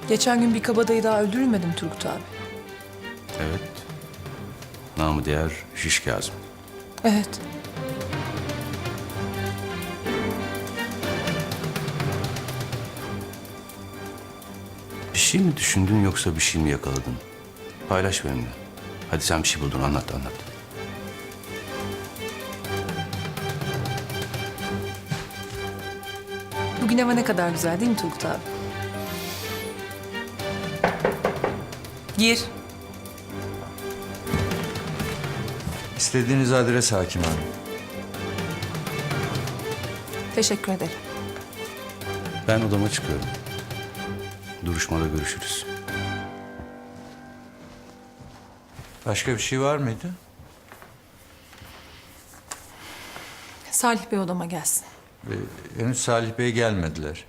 Geçen gün bir kabadayı daha öldürülmedi mi Turgut abi? Evet. Namı diğer Şiş Kazım. Evet. Bir şey mi düşündün yoksa bir şey mi yakaladın? Paylaş benimle. Hadi sen bir şey buldun, anlat. Bugün hava ne kadar güzel değil mi Turgut abi? Gir. İstediğiniz adres Hakim Hanım. Teşekkür ederim. Ben odama çıkıyorum. Duruşmada görüşürüz. Başka bir şey var mıydı? Salih Bey odama gelsin. Henüz Salih Bey gelmediler.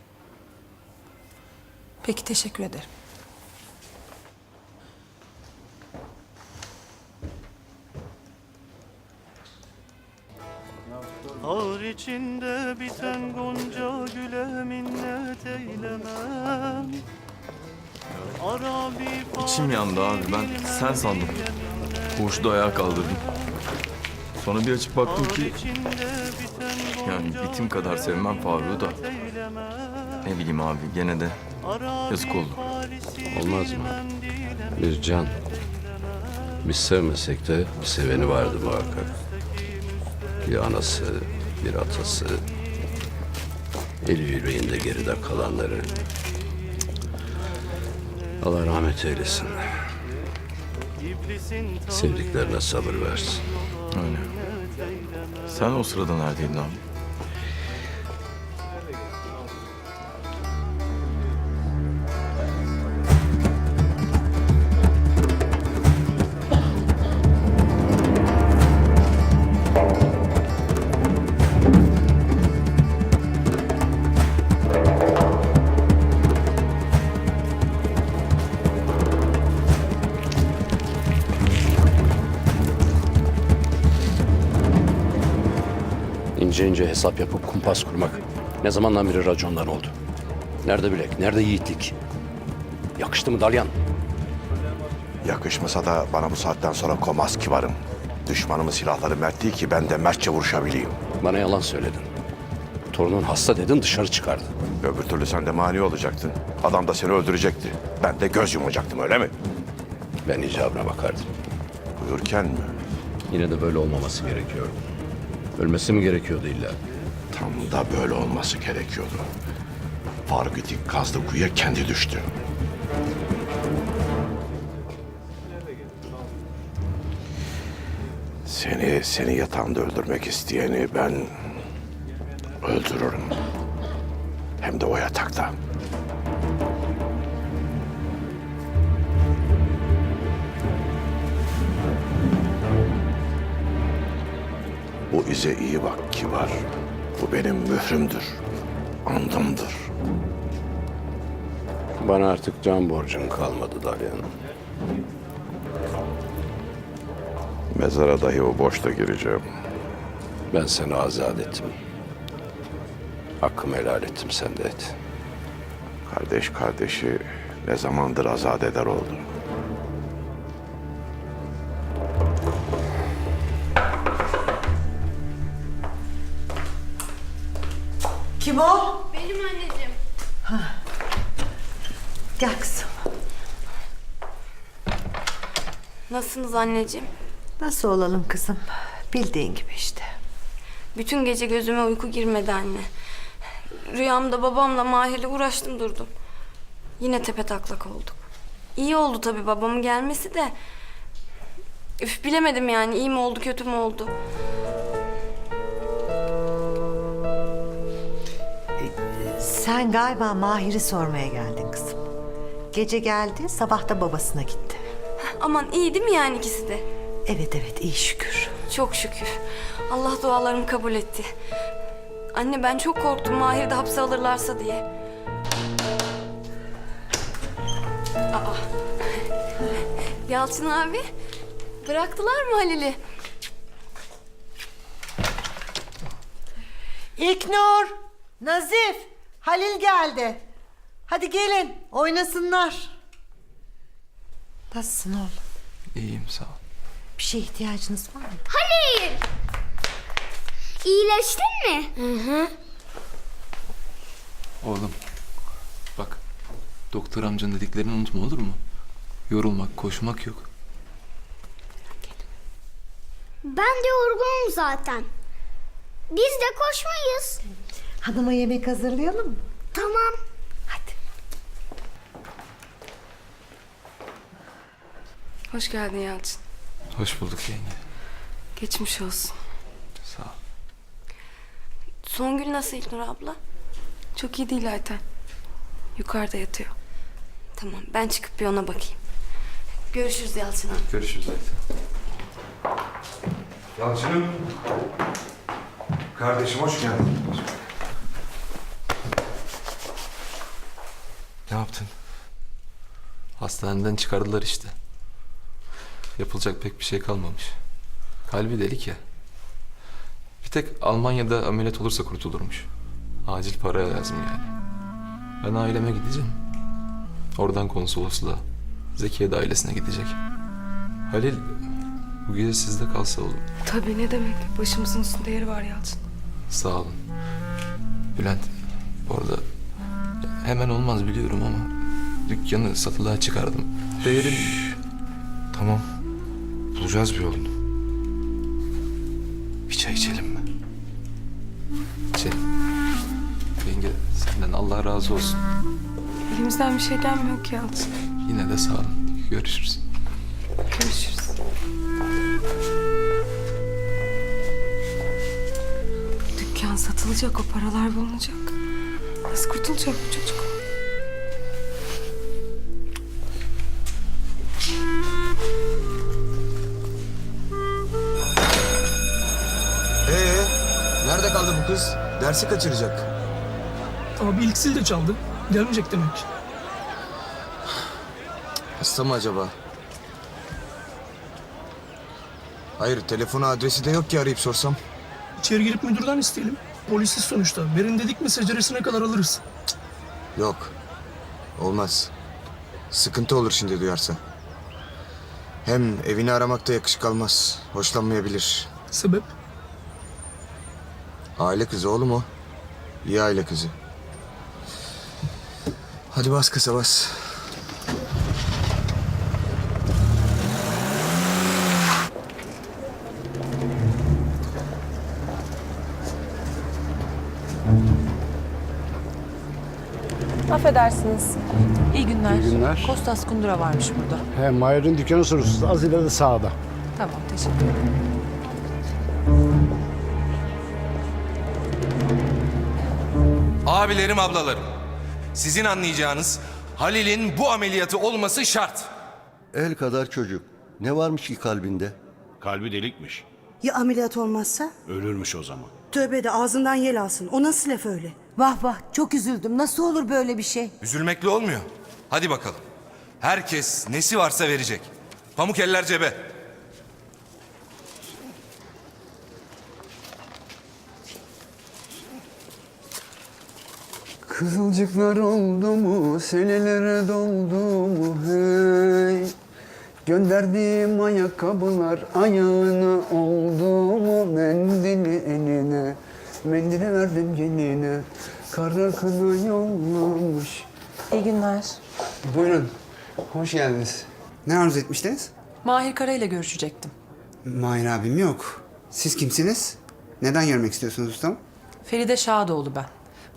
Peki, teşekkür ederim. Ağır içinde biten gonca güle minnet eylemem. İçim yandı abi. Ben sen sandım. Koğuşta ayağa kaldırdım. Sonra bir açıp baktım ki... Yani bitim kadar sevmem Faruk'u da. Ne bileyim abi, gene de yazık oldu. Olmaz mı? Bir can. Biz sevmesek de bir seveni vardı muhakkak. Bir anası, bir atası. Eli yüreğinde geride kalanları. Allah rahmet eylesin. Sevdiklerine sabır versin. Öyle. Sen o sırada neredeydin abi? İnce ince hesap yapıp kumpas kurmak ne zamandan beri racondan oldu. Nerede bilek, nerede yiğitlik? Yakıştı mı Dalyan? Yakışmasa da bana bu saatten sonra komaz kibarım. Düşmanımın silahları mert değil ki ben de mertçe vuruşabileyim. Bana yalan söyledin. Torunun hasta dedin, dışarı çıkardı. Öbür türlü sen de mani olacaktın. Adam da seni öldürecekti. Ben de göz yumacaktım, öyle mi? Ben icabına bakardım. Buyurken mi? Yine de böyle olmaması gerekiyordu. Ölmesi mi gerekiyordu illa? Tam da böyle olması gerekiyordu. Faruk itik kazdı kuyuya kendi düştü. Seni yatağında öldürmek isteyeni ben öldürürüm. Hem de o yatakta. Bu ize iyi bak kibar. Bu benim mührümdür. Andımdır. Bana artık can borcun kalmadı Dalyan. Mezara dahi o boşta gireceğim. Ben seni azat ettim. Hakkımı helal ettim, sen de et. Kardeş kardeşi ne zamandır azat eder oldu. Kim o? Benim anneciğim. Gel kızım. Nasılsınız anneciğim? Nasıl olalım kızım? Bildiğin gibi işte. Bütün gece gözüme uyku girmedi anne. Rüyamda babamla Mahir'le uğraştım durdum. Yine tepetaklak olduk. İyi oldu tabii babamın gelmesi de. Üf, bilemedim yani, iyi mi oldu kötü mü oldu. Sen galiba Mahir'i sormaya geldin kızım. Gece geldi, sabah da babasına gitti. Aman iyi değil mi yani ikisi de? Evet iyi şükür. Çok şükür. Allah dualarımı kabul etti. Anne ben çok korktum Mahir'i de hapse alırlarsa diye. Aa. Yalçın abi, bıraktılar mı Halil'i? İlknur, Nazif, Halil geldi. Hadi gelin, oynasınlar. Nasılsın oğlum? İyiyim, sağ ol. Bir şeye ihtiyacınız var mı? Halil! İyileştin mi? Hı. Oğlum, bak doktor amcanın dediklerini unutma, olur mu? Yorulmak, koşmak yok. Ben de yorgunum zaten. Biz de koşmayız. Hanıma yemek hazırlayalım mı? Tamam. Hoş geldin Yalçın. Hoş bulduk yenge. Geçmiş olsun. Sağ ol. Songül nasıl İlknur abla? Çok iyi değil Ayten. Yukarıda yatıyor. Tamam ben çıkıp bir ona bakayım. Görüşürüz Yalçın abi. Görüşürüz Ayten. Yalçın'ım. Kardeşim hoş geldin. Ne yaptın? Hastaneden çıkardılar işte. Yapılacak pek bir şey kalmamış. Kalbi delik ya. Bir tek Almanya'da ameliyat olursa kurtulurmuş. Acil para lazım yani. Ben aileme gideceğim. Oradan konsolosluğa. Zekiye de ailesine gidecek. Halil bu gece sizde kalsa olur. Tabii ne demek. Başımızın üstünde yeri var Yalçın. Sağ olun. Bülent orada hemen olmaz biliyorum ama dükkanı satılığa çıkardım. Değerin... Tamam. Bulacağız bir yolunu. Bir çay içelim mi? İçelim. Yenge senden Allah razı olsun. Elimizden bir şey gelmiyor ki Yalçın. Yine de sağ olun. Görüşürüz. Görüşürüz. Dükkan satılacak, o paralar bulunacak. Nasıl kurtulacak bu çocuk? Nerede kaldı bu kız? Dersi kaçıracak. Abi ilk zil de çaldı. Gelmeyecek demek. Hasta mı acaba? Hayır, telefonu adresi de yok ki arayıp sorsam. İçeri girip müdürden isteyelim. Polisiz sonuçta. Verin dedik mi seceresine kadar alırız. Yok. Olmaz. Sıkıntı olur şimdi duyarsa. Hem evini aramakta yakışık almaz. Hoşlanmayabilir. Sebep? Aile kızı oğlum o. İyi aile kızı. Hadi bas kısa bas. Affedersiniz. İyi günler. İyi günler. Kostas Kundura varmış burada. He, Mahir'in dükkanı soruyorsunuz. Az ileride sağda. Tamam, teşekkür ederim. Abilerim, ablalarım. Sizin anlayacağınız Halil'in bu ameliyatı olması şart. El kadar çocuk. Ne varmış ki kalbinde? Kalbi delikmiş. Ya ameliyat olmazsa? Ölürmüş o zaman. Tövbe de ağzından yel alsın. O nasıl laf öyle? Vah vah çok üzüldüm. Nasıl olur böyle bir şey? Üzülmekle olmuyor. Hadi bakalım. Herkes nesi varsa verecek. Pamuk eller cebe. Kızılcıklar oldu mu, senelere doldu mu hey? Gönderdiğim ayakkabılar ayağına oldu mu? Mendili eline, mendili verdim geline. Kara kına yollamış. İyi günler. Buyurun, hoş geldiniz. Ne arzu etmiştiniz? Mahir Kara ile görüşecektim. Mahir abim yok. Siz kimsiniz? Neden görmek istiyorsunuz ustam? Feride Şadoğlu ben.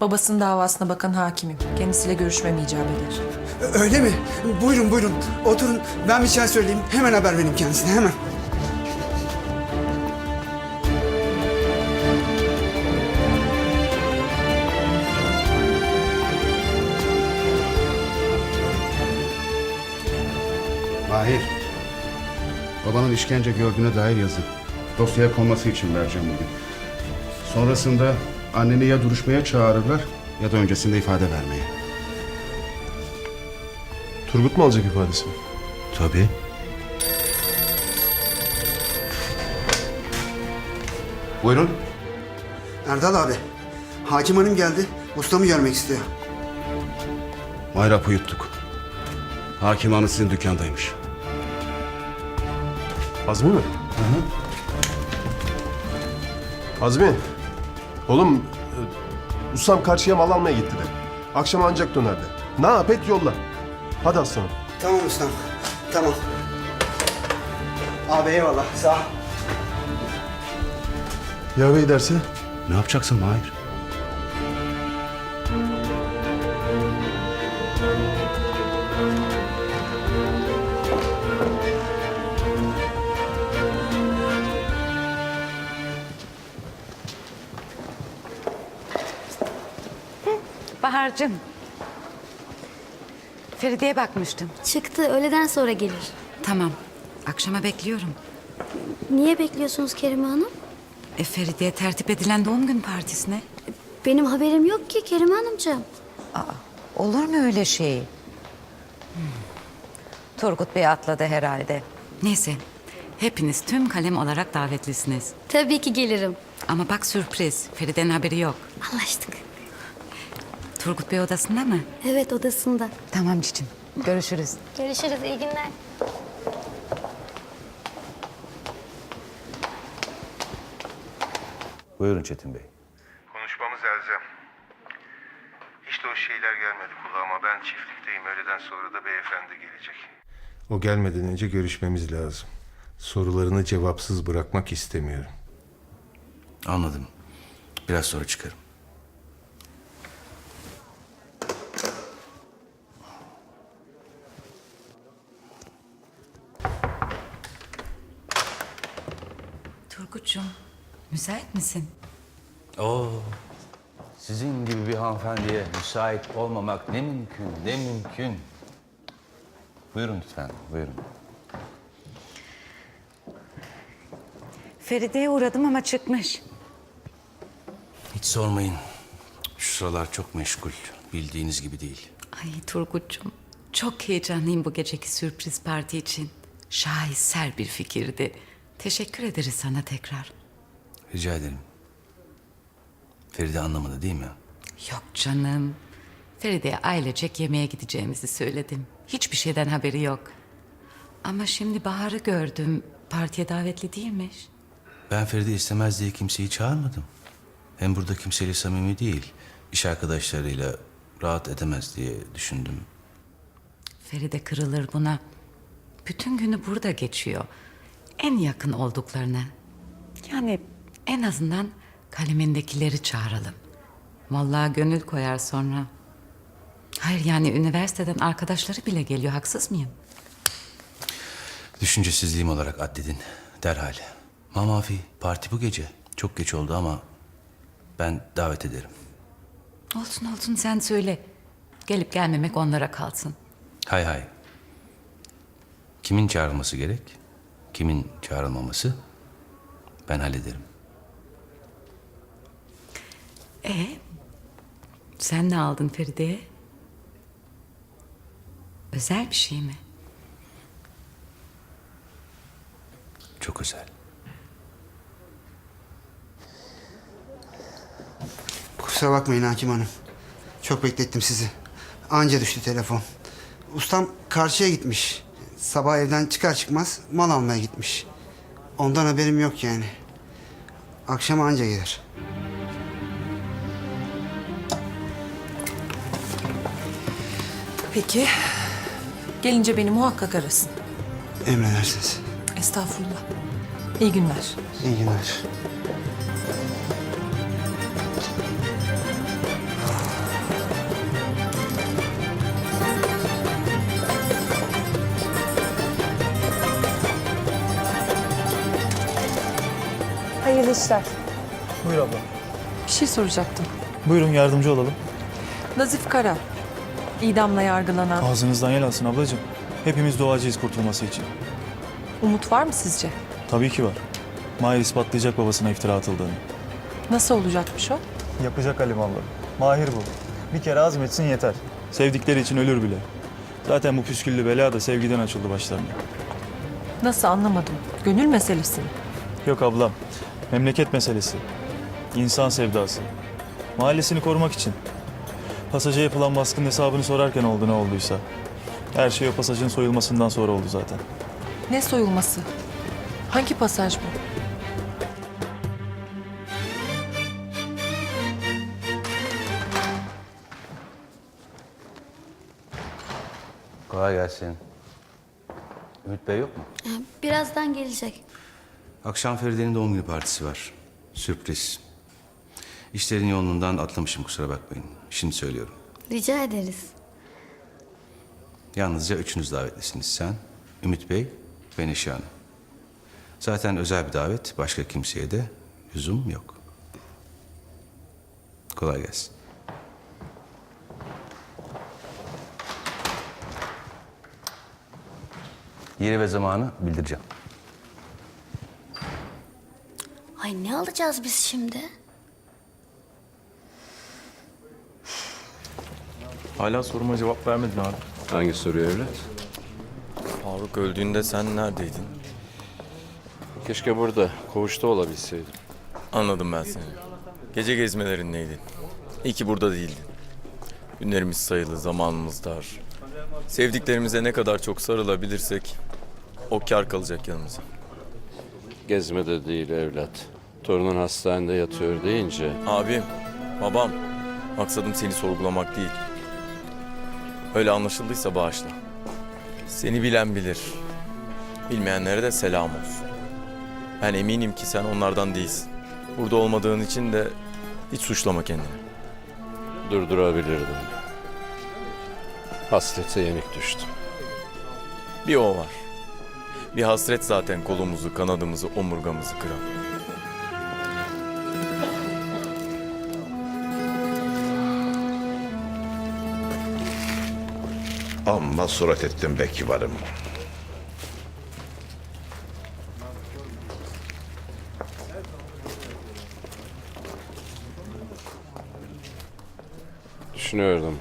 Babasının davasına bakan hakimim. Kendisiyle görüşmem icap eder. Öyle mi? Buyurun buyurun. Oturun. Ben bir çay söyleyeyim. Hemen haber vereyim kendisine. Hemen. Mahir. Babanın işkence gördüğüne dair yazı. Dosyaya konması için vereceğim bugün. Sonrasında anneni ya duruşmaya çağırırlar ya da öncesinde ifade vermeye. Turgut mu alacak ifadesini? Tabii. Buyurun. Erdal abi. Hakim hanım geldi. Ustamı görmek istiyor. Mahir hapı yuttuk. Hakim hanım sizin dükkandaymış. Azmi mi? Azmi. Oğlum, ustam karşıya mal almaya gitti de. Akşam ancak döner de. Ne yap et yolla. Hadi aslanım. Tamam ustam. Tamam. Abi eyvallah. Sağ ol. Ya bey derse? Ne yapacaksın Mahir? Bahar'cığım. Feride'ye bakmıştım. Çıktı, öğleden sonra gelir. Tamam. Akşama bekliyorum. Niye bekliyorsunuz Kerime Hanım? Feride'ye tertip edilen doğum gün partisine. Benim haberim yok ki Kerime Hanımcığım. Olur mu öyle şey? Turgut Bey atladı herhalde. Neyse. Hepiniz tüm kalem olarak davetlisiniz. Tabii ki gelirim. Ama bak sürpriz. Feride'nin haberi yok. Anlaştık. Turgut Bey odasında mı? Evet, odasında. Tamam cicim. Görüşürüz. Görüşürüz, iyi günler. Buyurun Çetin Bey. Konuşmamız elzem. Hiç de o şeyler gelmedi kulağıma. Ben çiftlikteyim. Öğleden sonra da beyefendi gelecek. O gelmeden önce görüşmemiz lazım. Sorularını cevapsız bırakmak istemiyorum. Anladım. Biraz sonra çıkarım. Turgut'cum, müsait misin? Oo, sizin gibi bir hanımefendiye müsait olmamak ne mümkün, ne mümkün. Buyurun lütfen, buyurun. Feride'ye uğradım ama çıkmış. Hiç sormayın. Şu sıralar çok meşgul. Bildiğiniz gibi değil. Ay Turgut'cum, çok heyecanlıyım bu geceki sürpriz parti için. Şaheser bir fikirdi. Teşekkür ederiz sana tekrar. Rica ederim. Feride anlamadı değil mi? Yok canım. Feride'ye ailecek yemeğe gideceğimizi söyledim. Hiçbir şeyden haberi yok. Ama şimdi Bahar'ı gördüm. Partiye davetli değilmiş. Ben Feride istemez diye kimseyi çağırmadım. Hem burada kimseyle samimi değil. İş arkadaşlarıyla rahat edemez diye düşündüm. Feride kırılır buna. Bütün günü burada geçiyor. En yakın olduklarına. Yani en azından kalemindekileri çağıralım. Vallahi gönül koyar sonra. Hayır yani üniversiteden arkadaşları bile geliyor. Haksız mıyım? Düşüncesizliğim olarak addedin derhal. Mamafi, parti bu gece. Çok geç oldu ama ben davet ederim. Olsun olsun sen söyle. Gelip gelmemek onlara kalsın. Hay hay. Kimin çağrılması gerek? Kimin çağrılmaması? Ben hallederim. Sen ne aldın Feride'ye? Özel bir şey mi? Çok özel. Kusura bakmayın Hakim Hanım. Çok beklettim sizi. Anca düştü telefon. Ustam karşıya gitmiş. Sabah evden çıkar çıkmaz mal almaya gitmiş. Ondan haberim yok yani. Akşam anca gelir. Peki. Gelince beni muhakkak arasın. Emredersiniz. Estağfurullah. İyi günler. İyi günler. Hayırlı işler. Buyur abla. Bir şey soracaktım. Buyurun yardımcı olalım. Nazif Kara. İdamla yargılanan. Ağzınızdan yel alsın ablacığım. Hepimiz duacıyız kurtulması için. Umut var mı sizce? Tabii ki var. Mahir ispatlayacak babasına iftira atıldığını. Nasıl olacakmış o? Yapacak Halim abla. Mahir bu. Bir kere azmetsin yeter. Sevdikleri için ölür bile. Zaten bu püsküllü bela da sevgiden açıldı başlarına. Nasıl anlamadım. Gönül meselesi mi? Yok ablam. Memleket meselesi. İnsan sevdası. Mahallesini korumak için. Pasaja yapılan baskının hesabını sorarken oldu ne olduysa. Her şey o pasajın soyulmasından sonra oldu zaten. Ne soyulması? Hangi pasaj bu? Kolay gelsin. Ümit Bey yok mu? Birazdan gelecek. Akşam Feride'nin doğum günü partisi var. Sürpriz. İşlerin yoğunluğundan atlamışım, kusura bakmayın. Şimdi söylüyorum. Rica ederiz. Yalnızca üçünüz davetlisiniz. Sen, Ümit Bey ve Neşe Hanım. Zaten özel bir davet. Başka kimseye de lüzum yok. Kolay gelsin. Yeri ve zamanı bildireceğim. Ay ne alacağız biz şimdi? Hala soruma cevap vermedin abi. Hangi soruyu evlat? Faruk öldüğünde sen neredeydin? Keşke burada, koğuşta olabilseydim. Anladım ben seni. Gece gezmelerindeydin. İyi ki burada değildin. Günlerimiz sayılı, zamanımız dar. Sevdiklerimize ne kadar çok sarılabilirsek o kâr kalacak yanımıza. Gezmede değil evlat. Torunun hastanede yatıyor deyince... Abim, babam, maksadım seni sorgulamak değil. Öyle anlaşıldıysa bağışla. Seni bilen bilir. Bilmeyenlere de selam olsun. Ben eminim ki sen onlardan değilsin. Burada olmadığın için de hiç suçlama kendini. Durdurabilirdim. Hasrete yenik düştüm. Bir o var. Bir hasret zaten kolumuzu, kanadımızı, omurgamızı kıran. Amma surat ettim be kibarım. Düşünüyordum.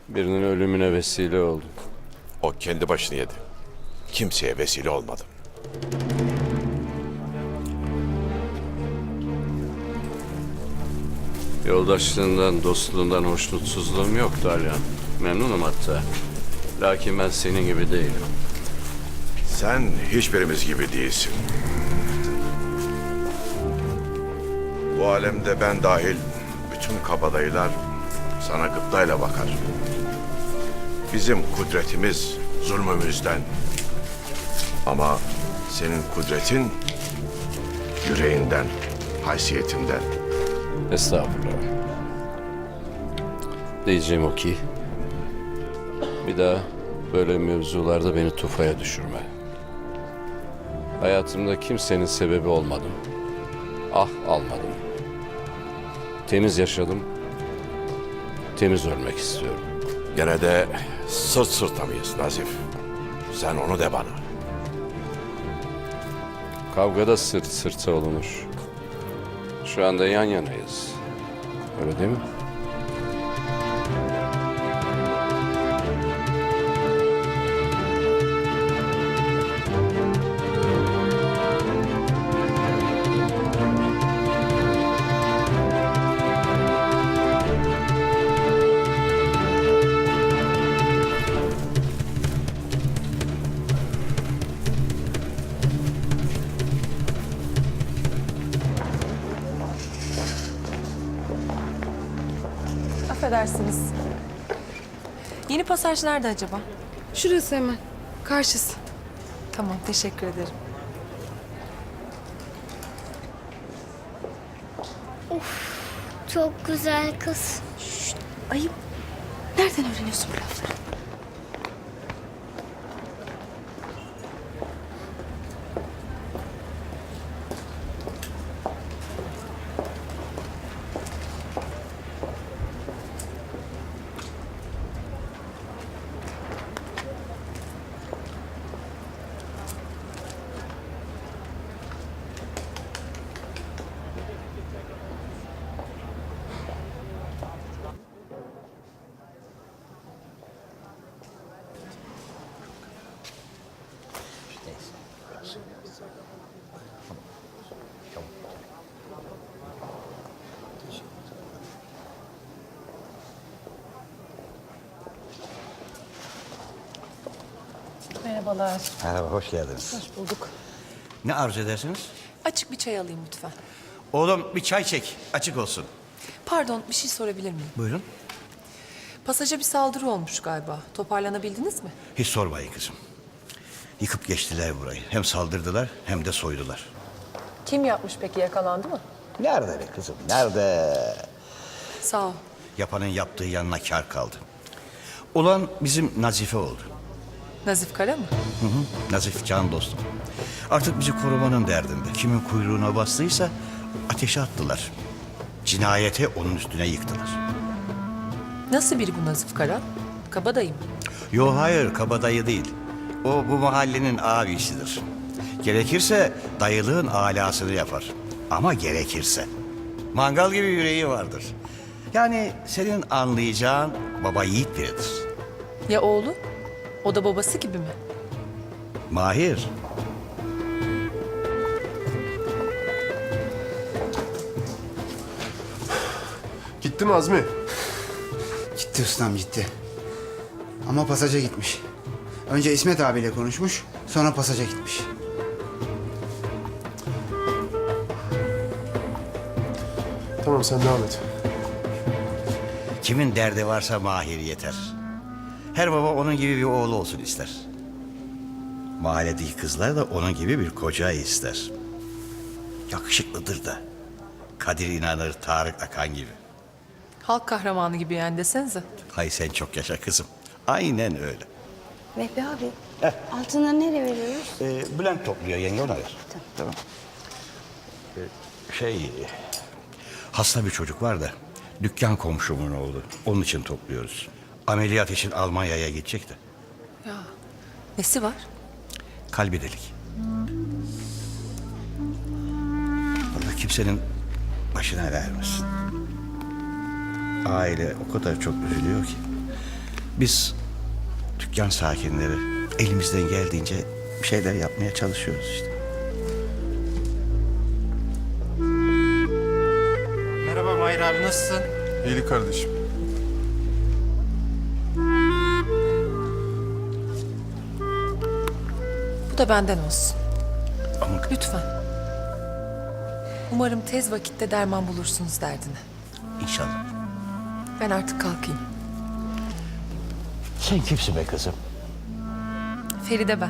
Birinin ölümüne vesile oldum. O kendi başını yedi. Kimseye vesile olmadım. Yoldaşlığından, dostluğundan hoşnutsuzluğum yok Dalyan. Memnunum hatta. Lakin ben senin gibi değilim. Sen hiçbirimiz gibi değilsin. Bu alemde ben dahil bütün kabadayılar sana gıptayla bakar. Bizim kudretimiz zulmümüzden. Ama senin kudretin yüreğinden, haysiyetinden. Estağfurullah. Diyeceğim o ki... bir daha böyle mevzularda beni tufaya düşürme. Hayatımda kimsenin sebebi olmadım. Ah almadım. Temiz yaşadım. Temiz ölmek istiyorum. Gene de sırt sırta mıyız Nazif? Sen onu de bana. Kavgada sırt sırta olunur. Şu anda yan yanayız. Öyle değil mi? Affedersiniz. Yeni pasaj nerede acaba? Şurası hemen. Karşısı. Tamam, teşekkür ederim. Çok güzel kız. Ayıp. Nereden öğreniyorsun bu lafları? Merhabalar. Merhaba, hoş geldiniz. Hoş bulduk. Ne arzu edersiniz? Açık bir çay alayım lütfen. Oğlum bir çay çek, açık olsun. Pardon, bir şey sorabilir miyim? Buyurun. Pasaja bir saldırı olmuş galiba. Toparlanabildiniz mi? Hiç sormayın kızım. Yıkıp geçtiler burayı. Hem saldırdılar hem de soydular. Kim yapmış peki, yakalandı mı? Nerede be kızım, nerede? Sağ ol. Yapanın yaptığı yanına kar kaldı. Olan bizim Nazife oldu. Nazif Kara mı? Hı hı, Nazif can dostum. Artık bizi korumanın derdinde. Kimin kuyruğuna bastıysa ateşe attılar. Cinayete onun üstüne yıktılar. Nasıl biri bu Nazif Kara? Kabadayı mı? Yo hayır, kabadayı değil. O bu mahallenin abisidir. Gerekirse dayılığın alasını yapar. Ama gerekirse. Mangal gibi yüreği vardır. Yani senin anlayacağın baba yiğit biridir. Ya oğlu? O da babası gibi mi? Mahir. Gitti mi Azmi? Gitti ustam gitti. Ama pasaja gitmiş. Önce İsmet abiyle konuşmuş, sonra pasaja gitmiş. Tamam sen devam et. Kimin derdi varsa Mahir yeter. Her baba onun gibi bir oğlu olsun ister. Mahalledeki kızlar da onun gibi bir koca ister. Yakışıklıdır da. Kadir İnanır, Tarık Akan gibi. Halk kahramanı gibi yani, desenize. Hay sen çok yaşa kızım. Aynen öyle. Vehbi abi, altınları nereye veriyoruz? Bülent topluyor yenge, ona ver. Tamam. Hasta bir çocuk var da dükkan komşumun oğlu. Onun için topluyoruz. Ameliyat için Almanya'ya gidecek de. Ya, nesi var? Kalbi delik. Allah kimsenin başına vermesin. Aile o kadar çok üzülüyor ki. Biz dükkan sakinleri elimizden geldiğince bir şeyler yapmaya çalışıyoruz işte. Merhaba Mahir abi, nasılsın? İyilik kardeşim. Bu da benden olsun. Lütfen. Umarım tez vakitte derman bulursunuz derdine. İnşallah. Ben artık kalkayım. Sen kimsin be kızım? Feride ben.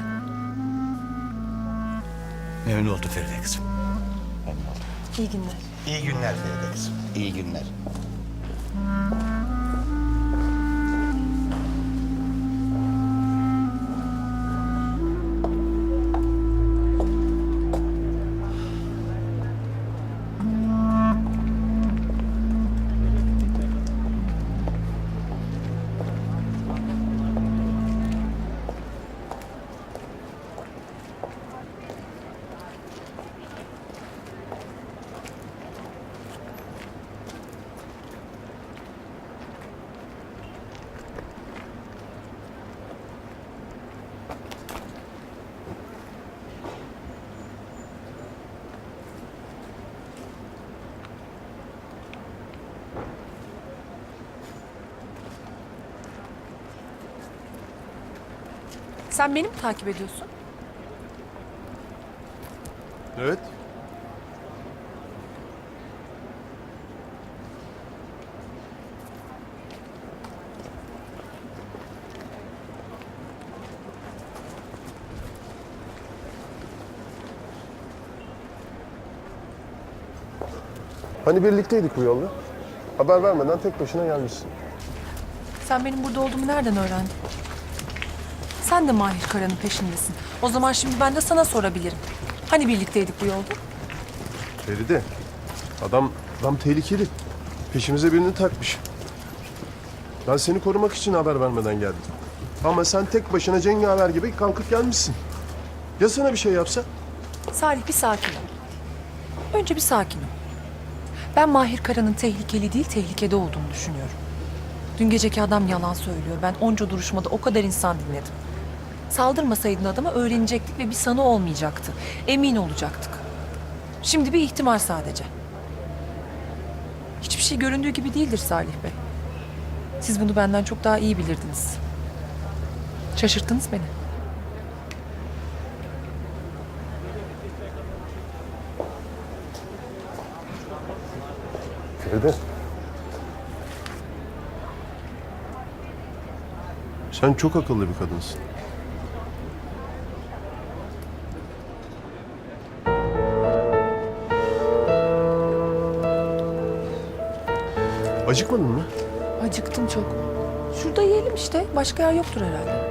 Memnun oldum Feride kızım. İyi günler. İyi günler Feride kızım. İyi günler. Sen beni mi takip ediyorsun? Evet. Hani birlikteydik bu yolda. Haber vermeden tek başına gelmişsin. Sen benim burada olduğumu nereden öğrendin? Sen de Mahir Kara'nın peşindesin. O zaman şimdi ben de sana sorabilirim. Hani birlikteydik bu yolda? Feride, adam tehlikeli. Peşimize birini takmış. Ben seni korumak için haber vermeden geldim. Ama sen tek başına cengaver gibi kalkıp gelmişsin. Ya sana bir şey yapsa? Salih, bir sakin ol. Önce bir sakin ol. Ben Mahir Kara'nın tehlikeli değil, tehlikede olduğunu düşünüyorum. Dün geceki adam yalan söylüyor. Ben onca duruşmada o kadar insan dinledim. Saldırmasaydın adama öğrenecektik ve bir sanı olmayacaktı. Emin olacaktık. Şimdi bir ihtimal sadece. Hiçbir şey göründüğü gibi değildir Salih Bey. Siz bunu benden çok daha iyi bilirdiniz. Şaşırttınız beni. Feride. Sen çok akıllı bir kadınsın. Acıkmadın mı? Acıktım çok. Şurada yiyelim işte. Başka yer yoktur herhalde.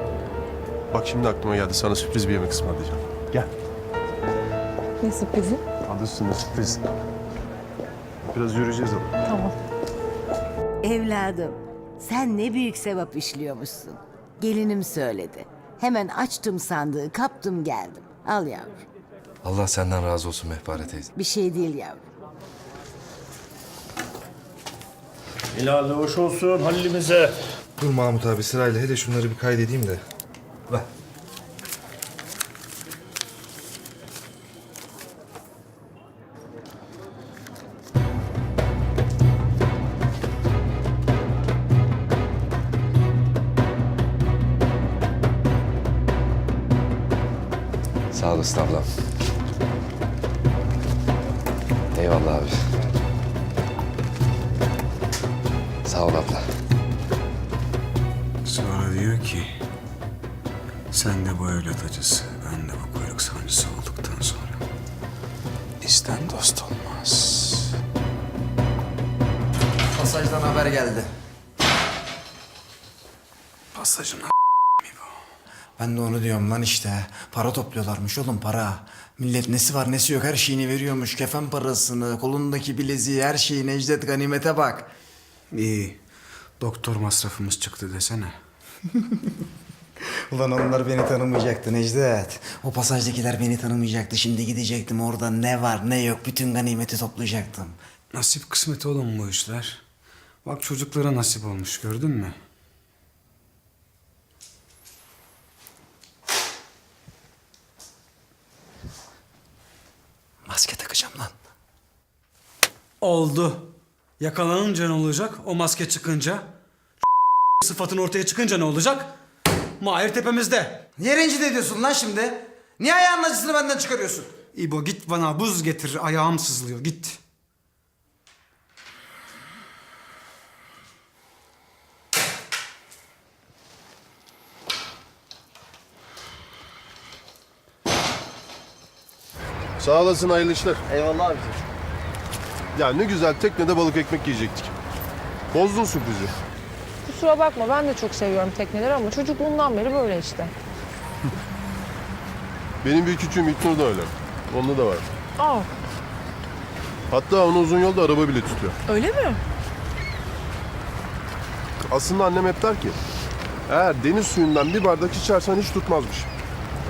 Bak şimdi aklıma geldi. Sana sürpriz bir yemek ısmarlayacağım. Gel. Ne sürprizi? Adı üstünde sürpriz. Biraz yürüyeceğiz ama. Tamam. Evladım, sen ne büyük sevap işliyormuşsun. Gelinim söyledi. Hemen açtım sandığı, kaptım geldim. Al yavrum. Allah senden razı olsun Mehpare teyze. Bir şey değil yavrum. Helal hoş olsun Halil'imize. Dur Mahmut abi sırayla hele şunları bir kaydedeyim de. Ver. Sağ olasın ablam. Eyvallah abi. Sağ ol abla. Sonra diyor ki sen de bu evlat acısı, ben de bu kuyruk sancısı olduktan sonra bizden dost olmaz. Pasajdan haber geldi. Pasajına Ben de onu diyorum lan işte. Para topluyorlarmış oğlum para. Millet nesi var nesi yok her şeyini veriyormuş. Kefen parasını, kolundaki bileziği, her şeyi. Necdet ganimete bak. İyi. Doktor masrafımız çıktı desene. Ulan onlar beni tanımayacaktı Necdet. O pasajdakiler beni tanımayacaktı. Şimdi gidecektim orada ne var ne yok bütün ganimeti toplayacaktım. Nasip kısmet oğlum bu işler. Bak çocuklara nasip olmuş gördün mü? Maske takacağım lan. Oldu. Yakalanınca ne olacak? O maske çıkınca? Sıfatın ortaya çıkınca ne olacak? Mahir tepemizde. Niye rencide ediyorsun lan şimdi? Niye ayağının acısını benden çıkarıyorsun? İbo git bana buz getir. Ayağım sızlıyor. Git. Sağ olasın, hayırlı işler. Eyvallah abicim. Ya ne güzel teknede balık ekmek yiyecektik. Bozdun sürprizi. Kusura bakma ben de çok seviyorum tekneleri ama çocukluğumdan beri böyle işte. Benim bir küçüğüm İlknur da öyle. Onda da var. Aa, Hatta onu uzun yolda araba bile tutuyor. öyle mi? Aslında annem hep der ki, eğer deniz suyundan bir bardak içersen hiç tutmazmış.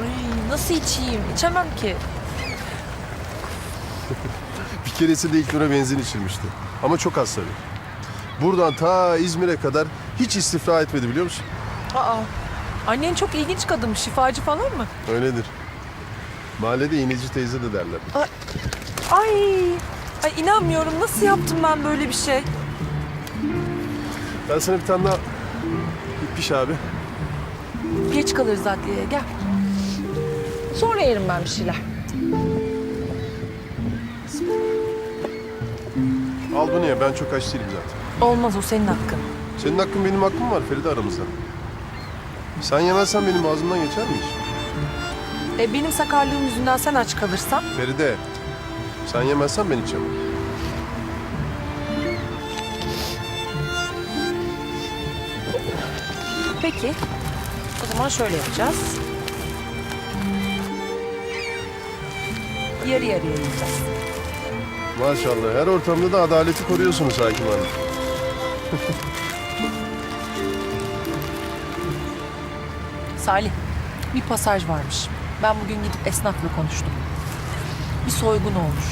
Ay, nasıl içeyim? İçemem ki. Bir keresinde İlknur'a benzin içirmişti. Ama çok az tabii. Buradan ta İzmir'e kadar hiç istifra etmedi biliyor musun? Aa, annen çok ilginç kadın, şifacı falan mı? Öyledir. Mahallede iğneci teyze de derler. Ay inanmıyorum. Nasıl yaptım ben böyle bir şey? Ben sana bir tane daha gitmiş abi. Geç kalırız adliyeye. Gel. Sonra yerim ben bir şeyler. Al bunu ya, ben çok aç değilim zaten. Olmaz, o senin hakkın. Senin hakkın benim hakkım var Feride aramızda. Sen yemezsen benim ağzımdan geçer mi hiç? Benim sakarlığım yüzünden sen aç kalırsan. Feride, sen yemezsen ben içemem. Peki. O zaman şöyle yapacağız. Yarı yarıya yiyeceğiz. Maşallah, her ortamda da adaleti koruyorsunuz hakim hanım. Salih, bir pasaj varmış. Ben bugün gidip esnafla konuştum. Bir soygun olmuş.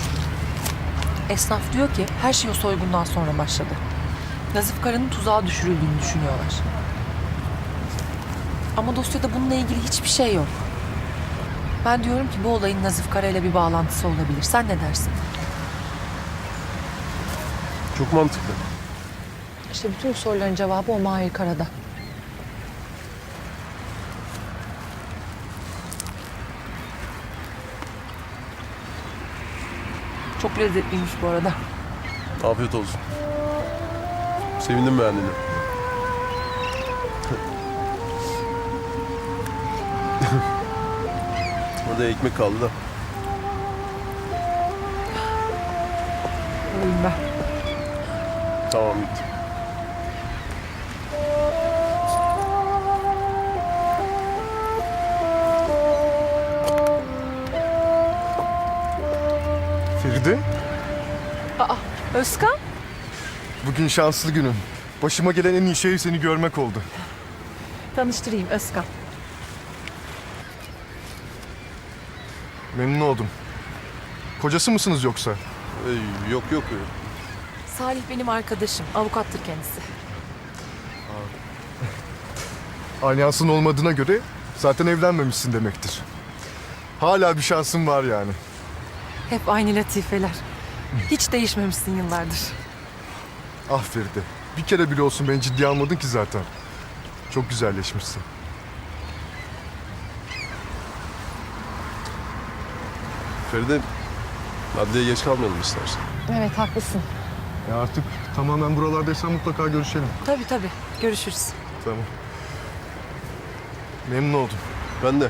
Esnaf diyor ki her şey o soygundan sonra başladı. Nazif Kara'nın tuzağa düşürüldüğünü düşünüyorlar. Ama dosyada bununla ilgili hiçbir şey yok. Ben diyorum ki bu olayın Nazif Kara ile bir bağlantısı olabilir. Sen ne dersin? Çok mantıklı. İşte bütün bu soruların cevabı o Mahir Kara'da. Çok lezzetliymiş bu arada. Afiyet olsun. Sevindim beğendiğine. Orada ekmek kaldı da. Öyle ben. Tamam, bitti. Feride, Aa, Özkan? bugün şanslı günüm. Başıma gelen en iyi şey seni görmek oldu. Tanıştırayım Özkan. Memnun oldum. Kocası mısınız yoksa? Yok yok. Salih benim arkadaşım. Avukattır kendisi. Alyansın olmadığına göre zaten evlenmemişsin demektir. Hala bir şansın var yani. Hep aynı latifeler. Hiç değişmemişsin yıllardır. Ah Feride, bir kere bile olsun beni ciddiye almadın ki zaten. Çok güzelleşmişsin. Feride, adliyeye geç kalmayalım istersen. Evet haklısın. Ya artık tamamen buralardaysan mutlaka görüşelim. Tabii. Görüşürüz. Tamam. Memnun oldum. Ben de.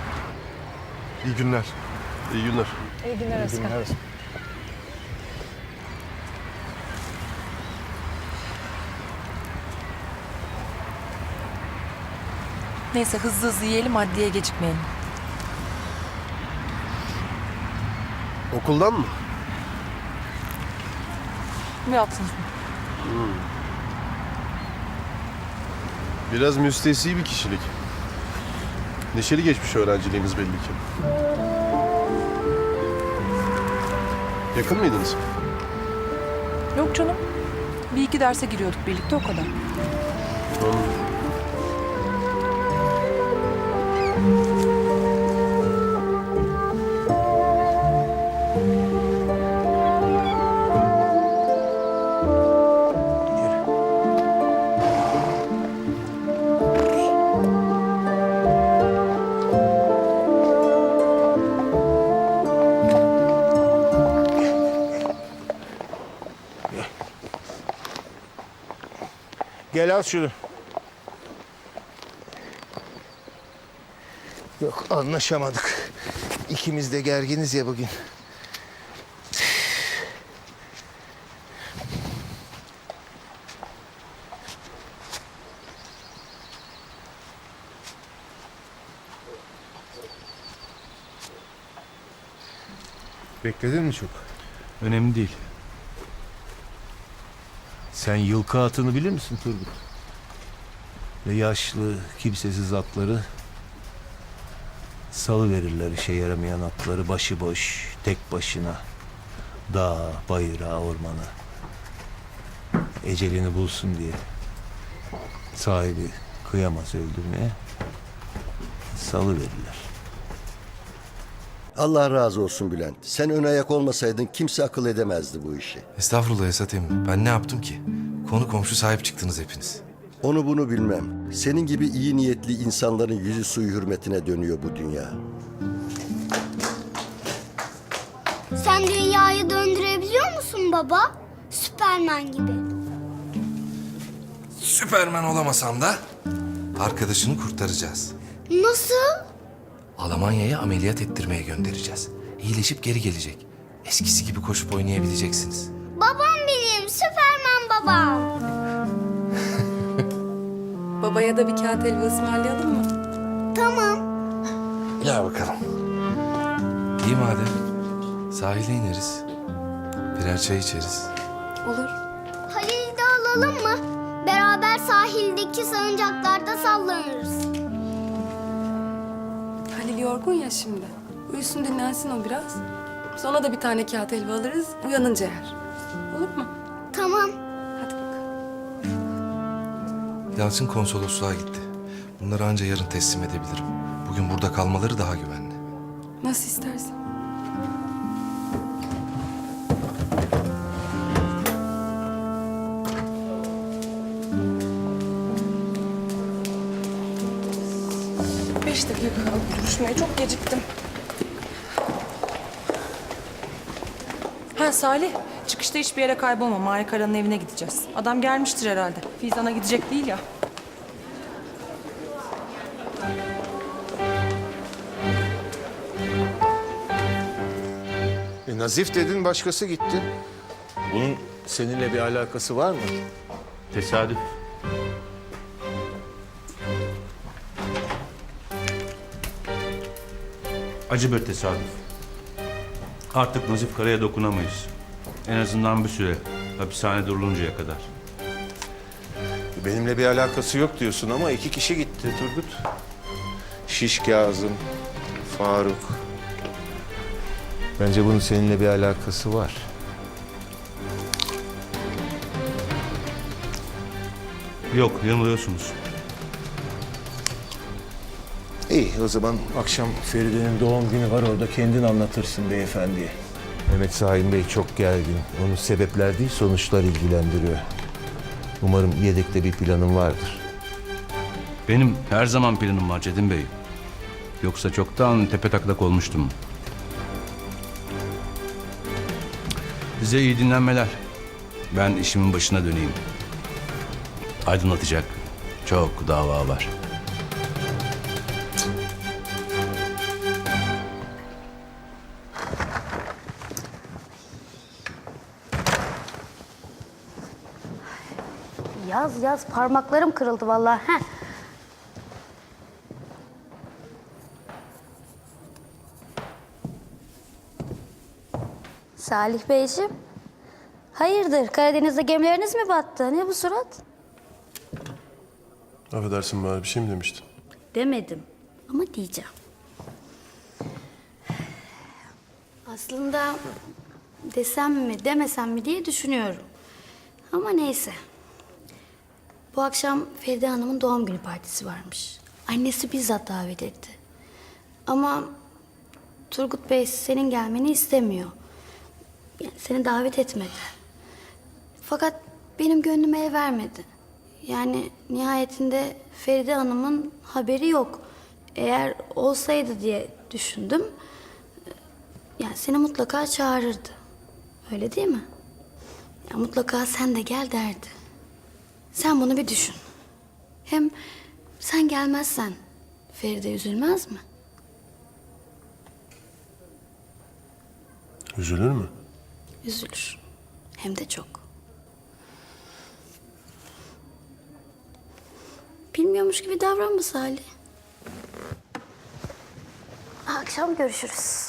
İyi günler. İyi günler. İyi günler Özkan. Neyse hızlı yiyelim, adliyeye gecikmeyelim. Okuldan mı? Ne yaptınız? Biraz müstesni bir kişilik. Neşeli geçmiş öğrenciliğiniz belli ki. Yakın mıydınız? Yok canım. Bir iki derse giriyorduk birlikte, o kadar. Gel al şunu. Yok anlaşamadık. İkimiz de gerginiz ya bugün. Bekledin mi çok? Önemli değil. Sen yılkı atını bilir misin Turgut? Ve yaşlı, kimsesiz atları salı verirler, işe yaramayan atları başıboş, tek başına. Dağa, bayıra, ormana. Ecelini bulsun diye. Sahibi kıyamaz öldürmeye. Salı verirler. Allah razı olsun Bülent. Sen ön ayak olmasaydın kimse akıl edemezdi bu işi. Estağfurullah Esat emmi. Ben ne yaptım ki? Konu komşu sahip çıktınız hepiniz. Onu bunu bilmem. Senin gibi iyi niyetli insanların yüzü suyu hürmetine dönüyor bu dünya. Sen dünyayı döndürebiliyor musun baba? Süpermen gibi. Süpermen olamasam da arkadaşını kurtaracağız. Nasıl? Almanya'ya ameliyat ettirmeye göndereceğiz. İyileşip geri gelecek. Eskisi gibi koşup oynayabileceksiniz. Babam benim, Süpermen babam. Babaya da bir kağıt helva ısmarlayalım mı? Tamam. Gel bakalım. İyi madem. Sahile ineriz. Birer çay içeriz. Olur. Halil'i de alalım mı? Beraber sahildeki salıncaklarda sallanırız. Halil yorgun ya şimdi. Uyusun dinlensin o biraz. Sonra da bir tane kağıt helva alırız. Uyanınca yer. Olur mu? Tamam. Yalçın konsolosluğa gitti. Bunları anca yarın teslim edebilirim. Bugün burada kalmaları daha güvenli. Nasıl istersen. Beş dakika kaldı duruşmaya. Çok geciktim. Ha Salih, çıkışta hiçbir yere kaybolma. Mahir Kara'nın evine gideceğiz. Adam gelmiştir herhalde. Fizan'a gidecek değil ya. Nazif dedin başkası gitti. Bunun seninle bir alakası var mı? Tesadüf. Acı bir tesadüf. Artık Nazif Kara'ya dokunamayız. En azından bir süre. Hapishanede oluncaya kadar. Benimle bir alakası yok diyorsun ama 2 kişi gitti Turgut. Şiş Kazım, Faruk. Bence bunun seninle bir alakası var. Yok, yanılıyorsunuz. İyi, o zaman akşam Feride'nin doğum günü var, orada kendin anlatırsın beyefendiye. Mehmet Sahin Bey çok gergin. Onu sebepler değil, sonuçlar ilgilendiriyor. Umarım yedekte bir planın vardır. Benim her zaman planım var Çetin Bey. Yoksa çoktan tepetaklak olmuştum. Size iyi dinlenmeler. Ben işimin başına döneyim. Aydınlatacak çok dava var. Yaz parmaklarım kırıldı vallahi. Heh. Salih Beyciğim. Hayırdır, Karadeniz'de gemileriniz mi battı? Ne bu surat? Affedersin bana bir şey mi demiştin? Demedim ama diyeceğim. Aslında desem mi demesem mi diye düşünüyorum. Ama neyse. Bu akşam Feride Hanım'ın doğum günü partisi varmış. Annesi bizzat davet etti. Ama Turgut Bey senin gelmeni istemiyor. Yani seni davet etmedi. Fakat benim gönlüm el vermedi. Yani nihayetinde Feride Hanım'ın haberi yok. Eğer olsaydı diye düşündüm. Yani seni mutlaka çağırırdı. Öyle değil mi? Ya mutlaka sen de gel derdi. Sen bunu bir düşün. Hem sen gelmezsen Feride üzülmez mi? Üzülür mü? Üzülür. Hem de çok. Bilmiyormuş gibi davranma Salih. Akşam görüşürüz.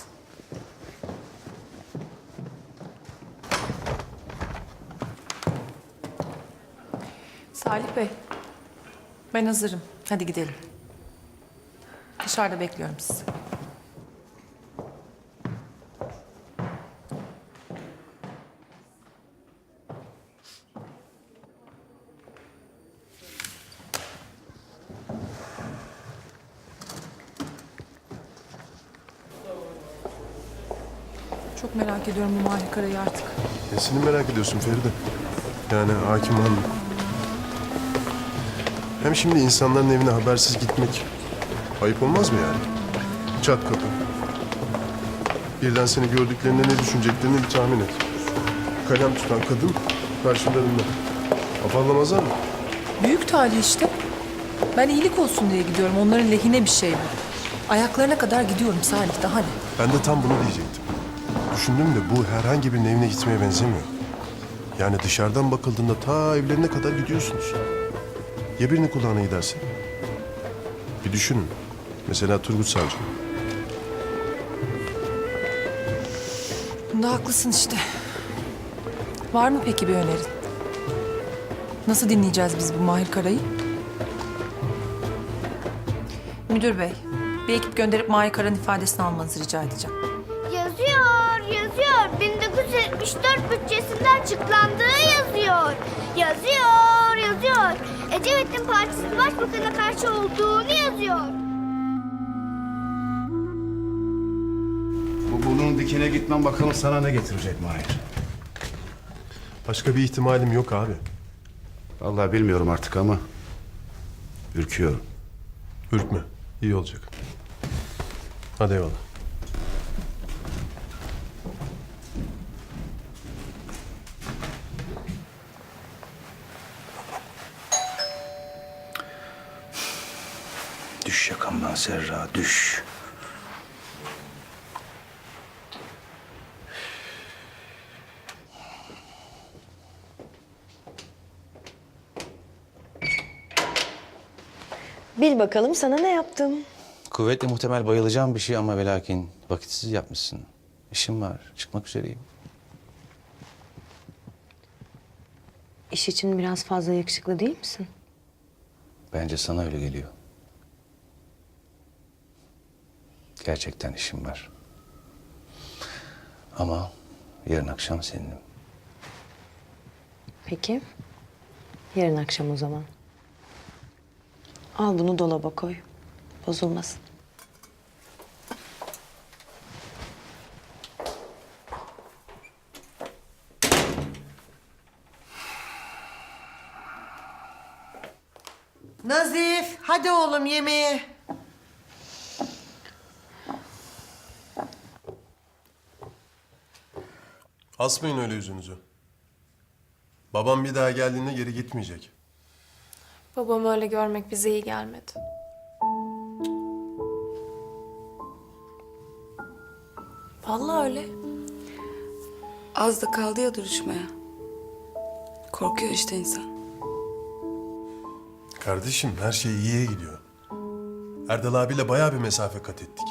Salih Bey, ben hazırım. Hadi gidelim. Dışarıda bekliyorum sizi. Çok merak ediyorum bu Mahir Kara'yı artık. Nesini merak ediyorsun Feride? Yani hakim hanım. Hem şimdi insanların evine habersiz gitmek ayıp olmaz mı yani? Çat kapı. Birden seni gördüklerinde ne düşüneceklerini bir tahmin et. Kalem tutan kadın karşılarında. Afallamazlar mı? Büyük talih işte. Ben iyilik olsun diye gidiyorum. Onların lehine bir şey bu. Ayaklarına kadar gidiyorum Salih, daha ne? Ben de tam bunu diyecektim. Düşündüm de bu herhangi birinin evine gitmeye benzemiyor. Yani dışarıdan bakıldığında ta evlerine kadar gidiyorsunuz. Ya birinin kulağına gidersin? Bir düşünün. Mesela Turgut Savcı. Bunda haklısın işte. Var mı peki bir önerin? Nasıl dinleyeceğiz biz bu Mahir Kara'yı? Müdür bey, bir ekip gönderip Mahir Kara'nın ifadesini almanızı rica edeceğim. Yazıyor. 1974 bütçesinden açıklandığı yazıyor. Yazıyor. Ecevit'in partisi başbakana karşı olduğunu yazıyor. Bu burnunun dikine gitmem bakalım sana ne getirecek Mahir. Başka bir ihtimalim yok abi. Vallahi bilmiyorum artık ama ürküyorum. Ürkme. İyi olacak. Hadi eyvallah. Düş yakamdan Serra, düş. Bil bakalım sana ne yaptım. Kuvvetle muhtemel bayılacağım bir şey ama ve lakin vakitsiz yapmışsın. İşim var, çıkmak üzereyim. İş için biraz fazla yakışıklı değil misin? Bence sana öyle geliyor. Gerçekten işim var. Ama yarın akşam seninim. Peki. Yarın akşam o zaman. Al bunu dolaba koy. Bozulmasın. Nazif, hadi oğlum yemeğe. Asmayın öyle yüzünüzü. Babam bir daha geldiğinde geri gitmeyecek. Babamı öyle görmek bize iyi gelmedi. Vallahi öyle. Az da kaldı ya duruşmaya. Korkuyor işte insan. Kardeşim her şey iyiye gidiyor. Erdal abiyle bayağı bir mesafe kat ettik.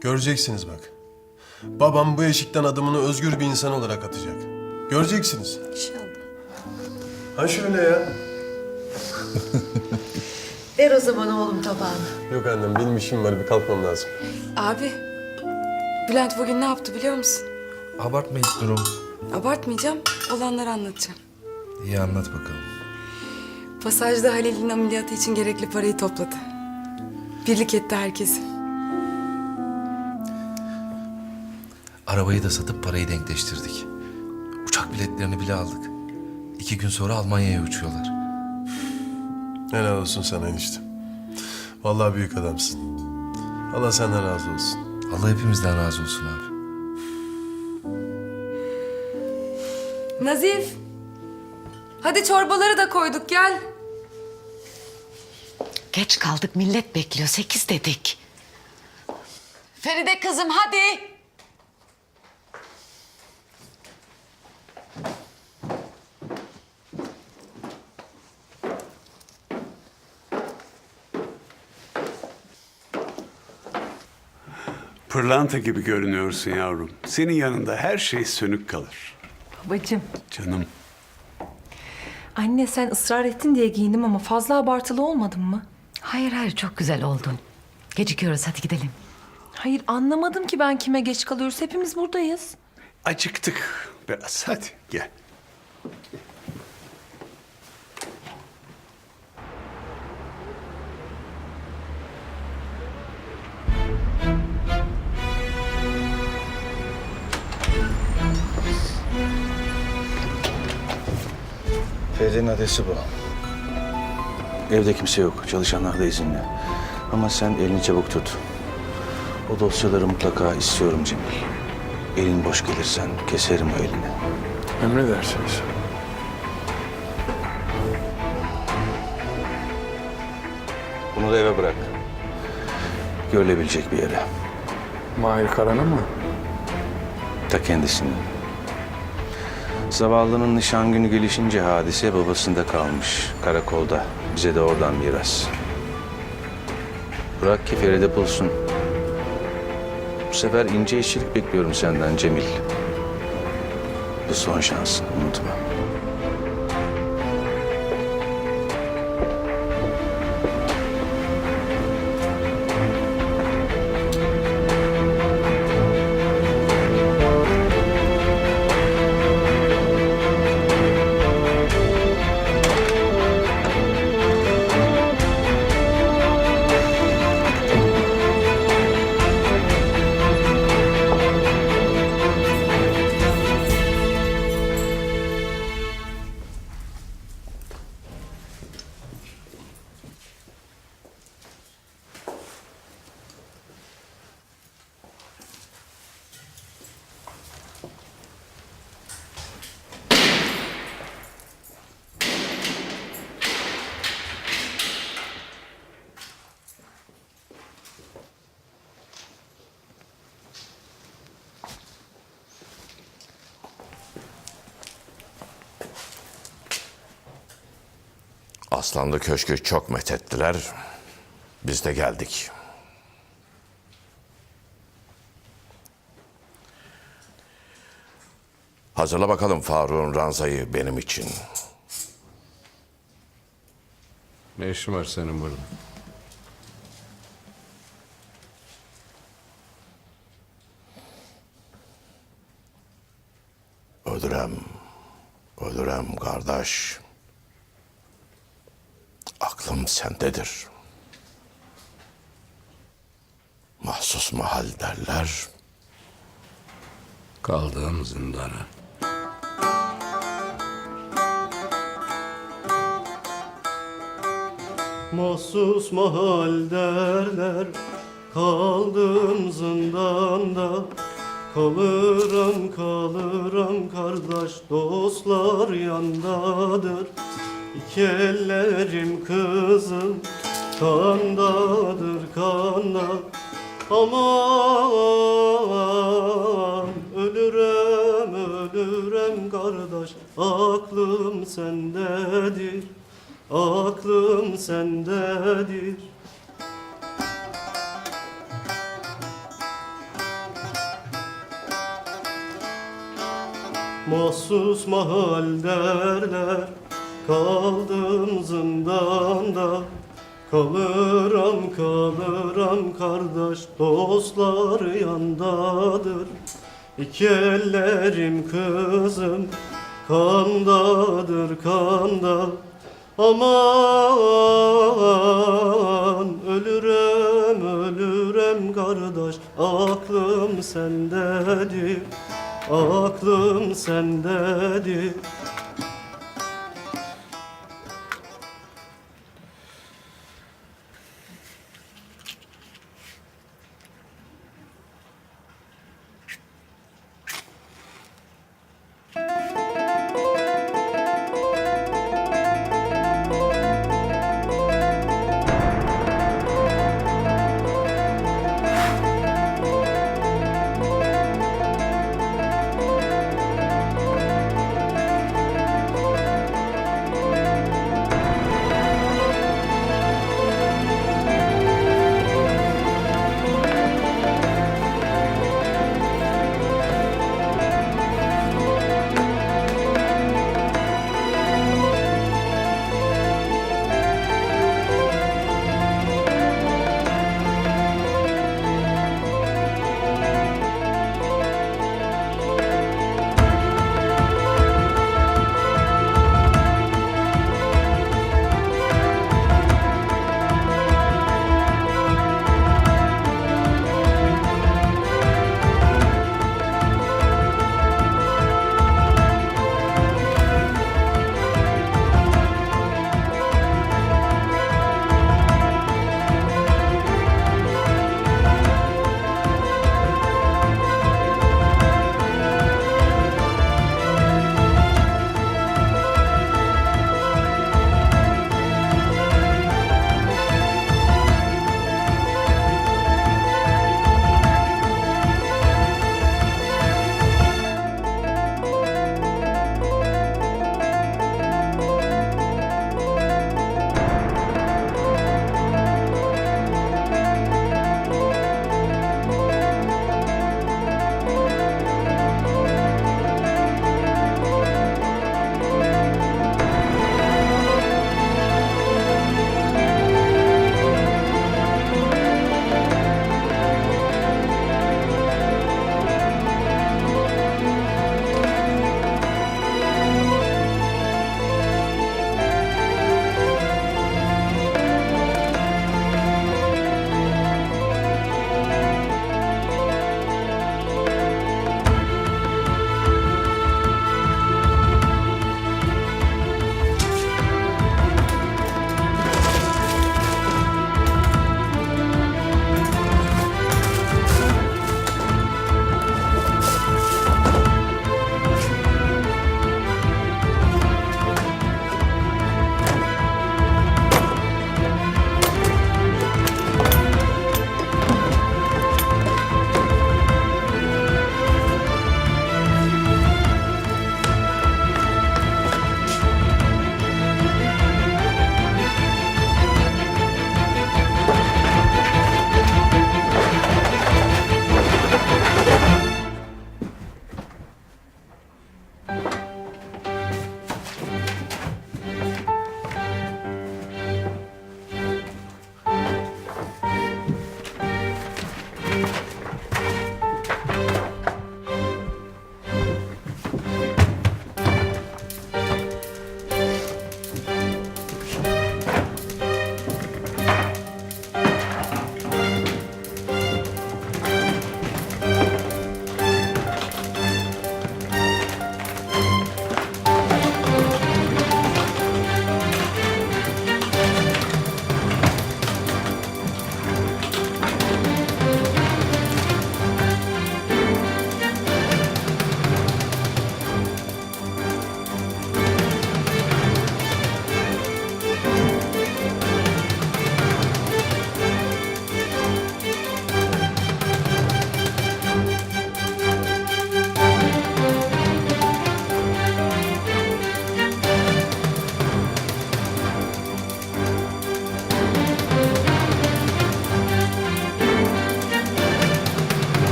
Göreceksiniz bak. Babam bu eşikten adımını özgür bir insan olarak atacak. Göreceksiniz. İnşallah. Ha şöyle ya. Ver o zaman oğlum tabağını. Yok annem benim işim var bir kalkmam lazım. Abi, Bülent bugün ne yaptı biliyor musun? Abartma hiç durum. Abartmayacağım, olanları anlatacağım. İyi anlat bakalım. Pasajda Halil'in ameliyatı için gerekli parayı topladı. Birlik etti herkesi. Arabayı da satıp parayı denkleştirdik. Uçak biletlerini bile aldık. 2 gün sonra Almanya'ya uçuyorlar. Helal olsun sana enişte. Vallahi büyük adamsın. Allah senden razı olsun. Allah hepimizden razı olsun abi. Nazif, hadi çorbaları da koyduk gel. Geç kaldık, millet bekliyor. 8 dedik. Feride kızım hadi. Pırlanta gibi görünüyorsun yavrum. Senin yanında her şey sönük kalır. Babacığım. Canım. Anne sen ısrar ettin diye giyindim ama fazla abartılı olmadın mı? Hayır hayır, çok güzel oldun. Gecikiyoruz, hadi gidelim. Hayır anlamadım ki ben kime geç kalıyoruz. Hepimiz buradayız. Acıktık biraz. Hadi gel. Feride'nin adresi bu. Evde kimse yok. Çalışanlar da izinli. Ama sen elini çabuk tut. O dosyaları mutlaka istiyorum Cemil. Elin boş gelirsen keserim o elini. Emredersiniz. Bunu da eve bırak. Görülebilecek bir yere. Mahir Karan'a mı? Ta kendisinin. Zavallının nişan günü gelişince hadise babasında kalmış. Karakolda. Bize de oradan miras. Bırak ki Feride bulsun. Bu sefer ince işçilik bekliyorum senden Cemil. Bu son şansın, unutma. Aslanlı Köşk'ü çok methettiler. Biz de geldik. Hazırla bakalım Faruk'un ranzayı benim için. Ne işin var senin burada? Öldürem kardeş. Aklım sendedir. Mahsus mahal derler. Kaldığım zindana. Mahsus mahal derler, kaldım zindanda. Kalırım kalırım kardeş, dostlar yandadır. İki ellerim kızım kandadır kanda. Aman ölürem ölürem kardeş, aklım sendedir. Aklım sendedir. Mahsus mahal derler, kaldım zindanda. Kalırım kalırım kardeş, dostlar yandadır. İki ellerim kızım kandadır kanda. Aman ölürem ölürem kardeş, aklım sendedir. Aklım sendedir.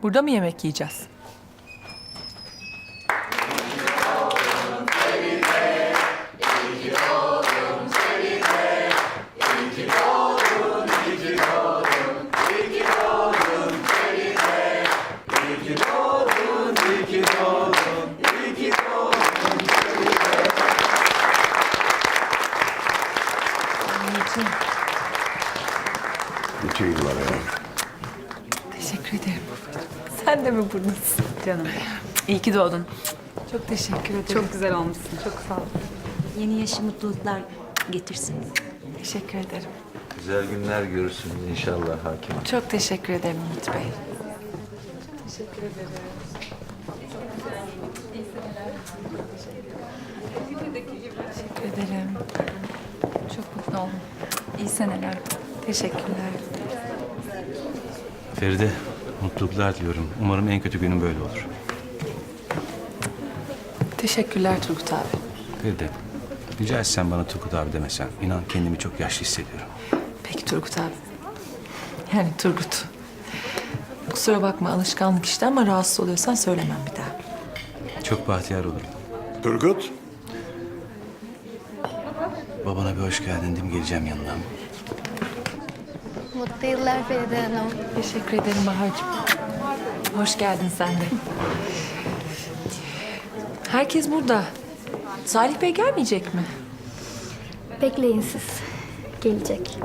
Burada mı yemek yiyeceğiz? Nice yıllar ya. Teşekkür ederim. Sen de mi buradasın? Canım. İyi ki doğdun. Çok teşekkür ederim. Çok güzel olmuşsun. Çok sağ ol. Yeni yaşı mutluluklar getirsin. Teşekkür ederim. Güzel günler görürsünüz inşallah hakim. Çok teşekkür ederim Yiğit Bey. Teşekkür ederim. Teşekkür ederim. Çok mutlu oldum. İyi seneler. Teşekkürler. Feride, mutluluklar diliyorum. Umarım en kötü günün böyle olur. Teşekkürler Turgut abi. Feride, rica etsem bana Turgut abi demesen. İnan kendimi çok yaşlı hissediyorum. Peki Turgut abi. Yani Turgut. Kusura bakma alışkanlık işte ama rahatsız oluyorsan söylemem bir daha. Çok bahtiyar olurum. Turgut. Babana bir hoş geldin diyeyim, geleceğim yanına. Mutlu yıllar Feride Hanım. Teşekkür ederim Bahar'cığım. Hoş geldin sen de. Herkes burada. Salih Bey gelmeyecek mi? Bekleyin siz. Gelecek.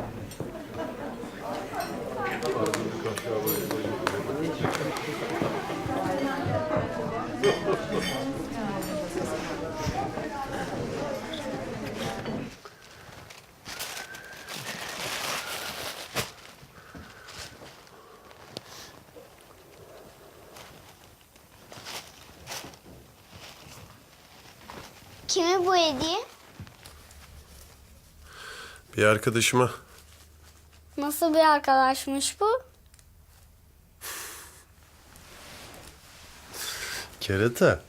Kime bu hediye? Bir arkadaşıma. Nasıl bir arkadaşmış bu? Kerata.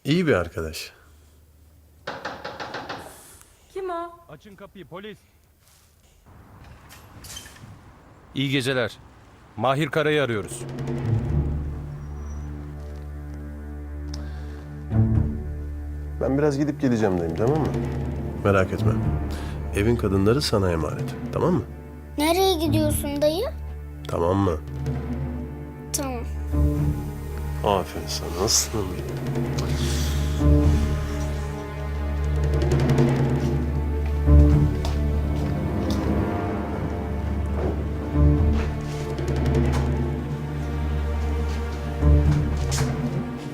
İyi bir arkadaş. Kim o? Açın kapıyı polis. İyi geceler. Mahir Kara'yı arıyoruz. Ben biraz gidip geleceğim dayım, tamam mı? Merak etme. Evin kadınları sana emanet. Tamam mı? Nereye gidiyorsun dayı? Tamam mı? Tamam. Aferin sana aslanım benim.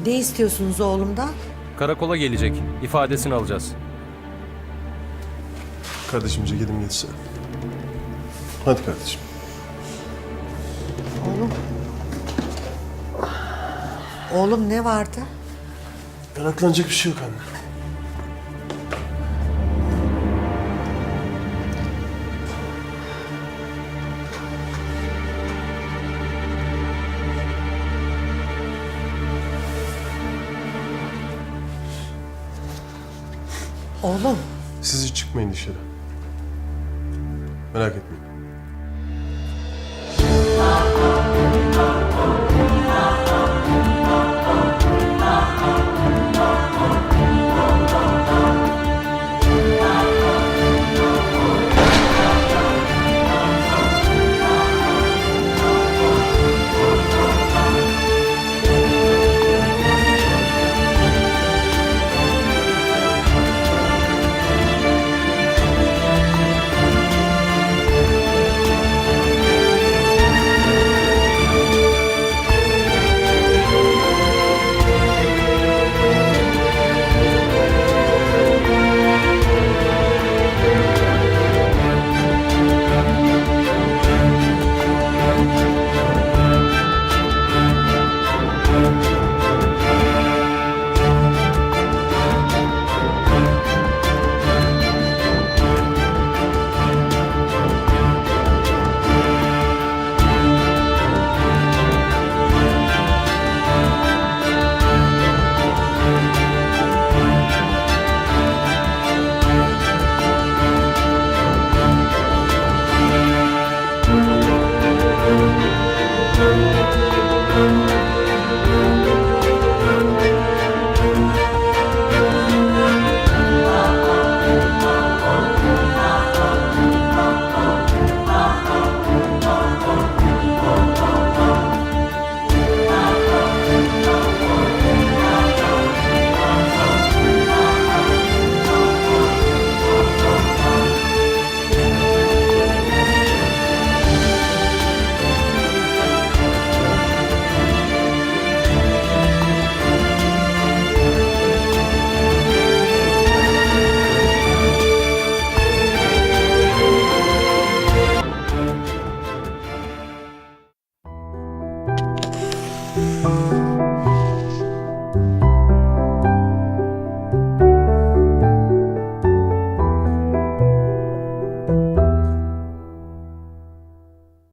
Ne istiyorsunuz oğlumdan? Karakola gelecek. İfadesini alacağız. Kardeşim ceketim geçse. Hadi kardeşim. Oğlum. Oğlum ne vardı? Meraklanacak bir şey yok anne. Oğlum. Siz hiç çıkmayın dışarı. Merak etmeyin.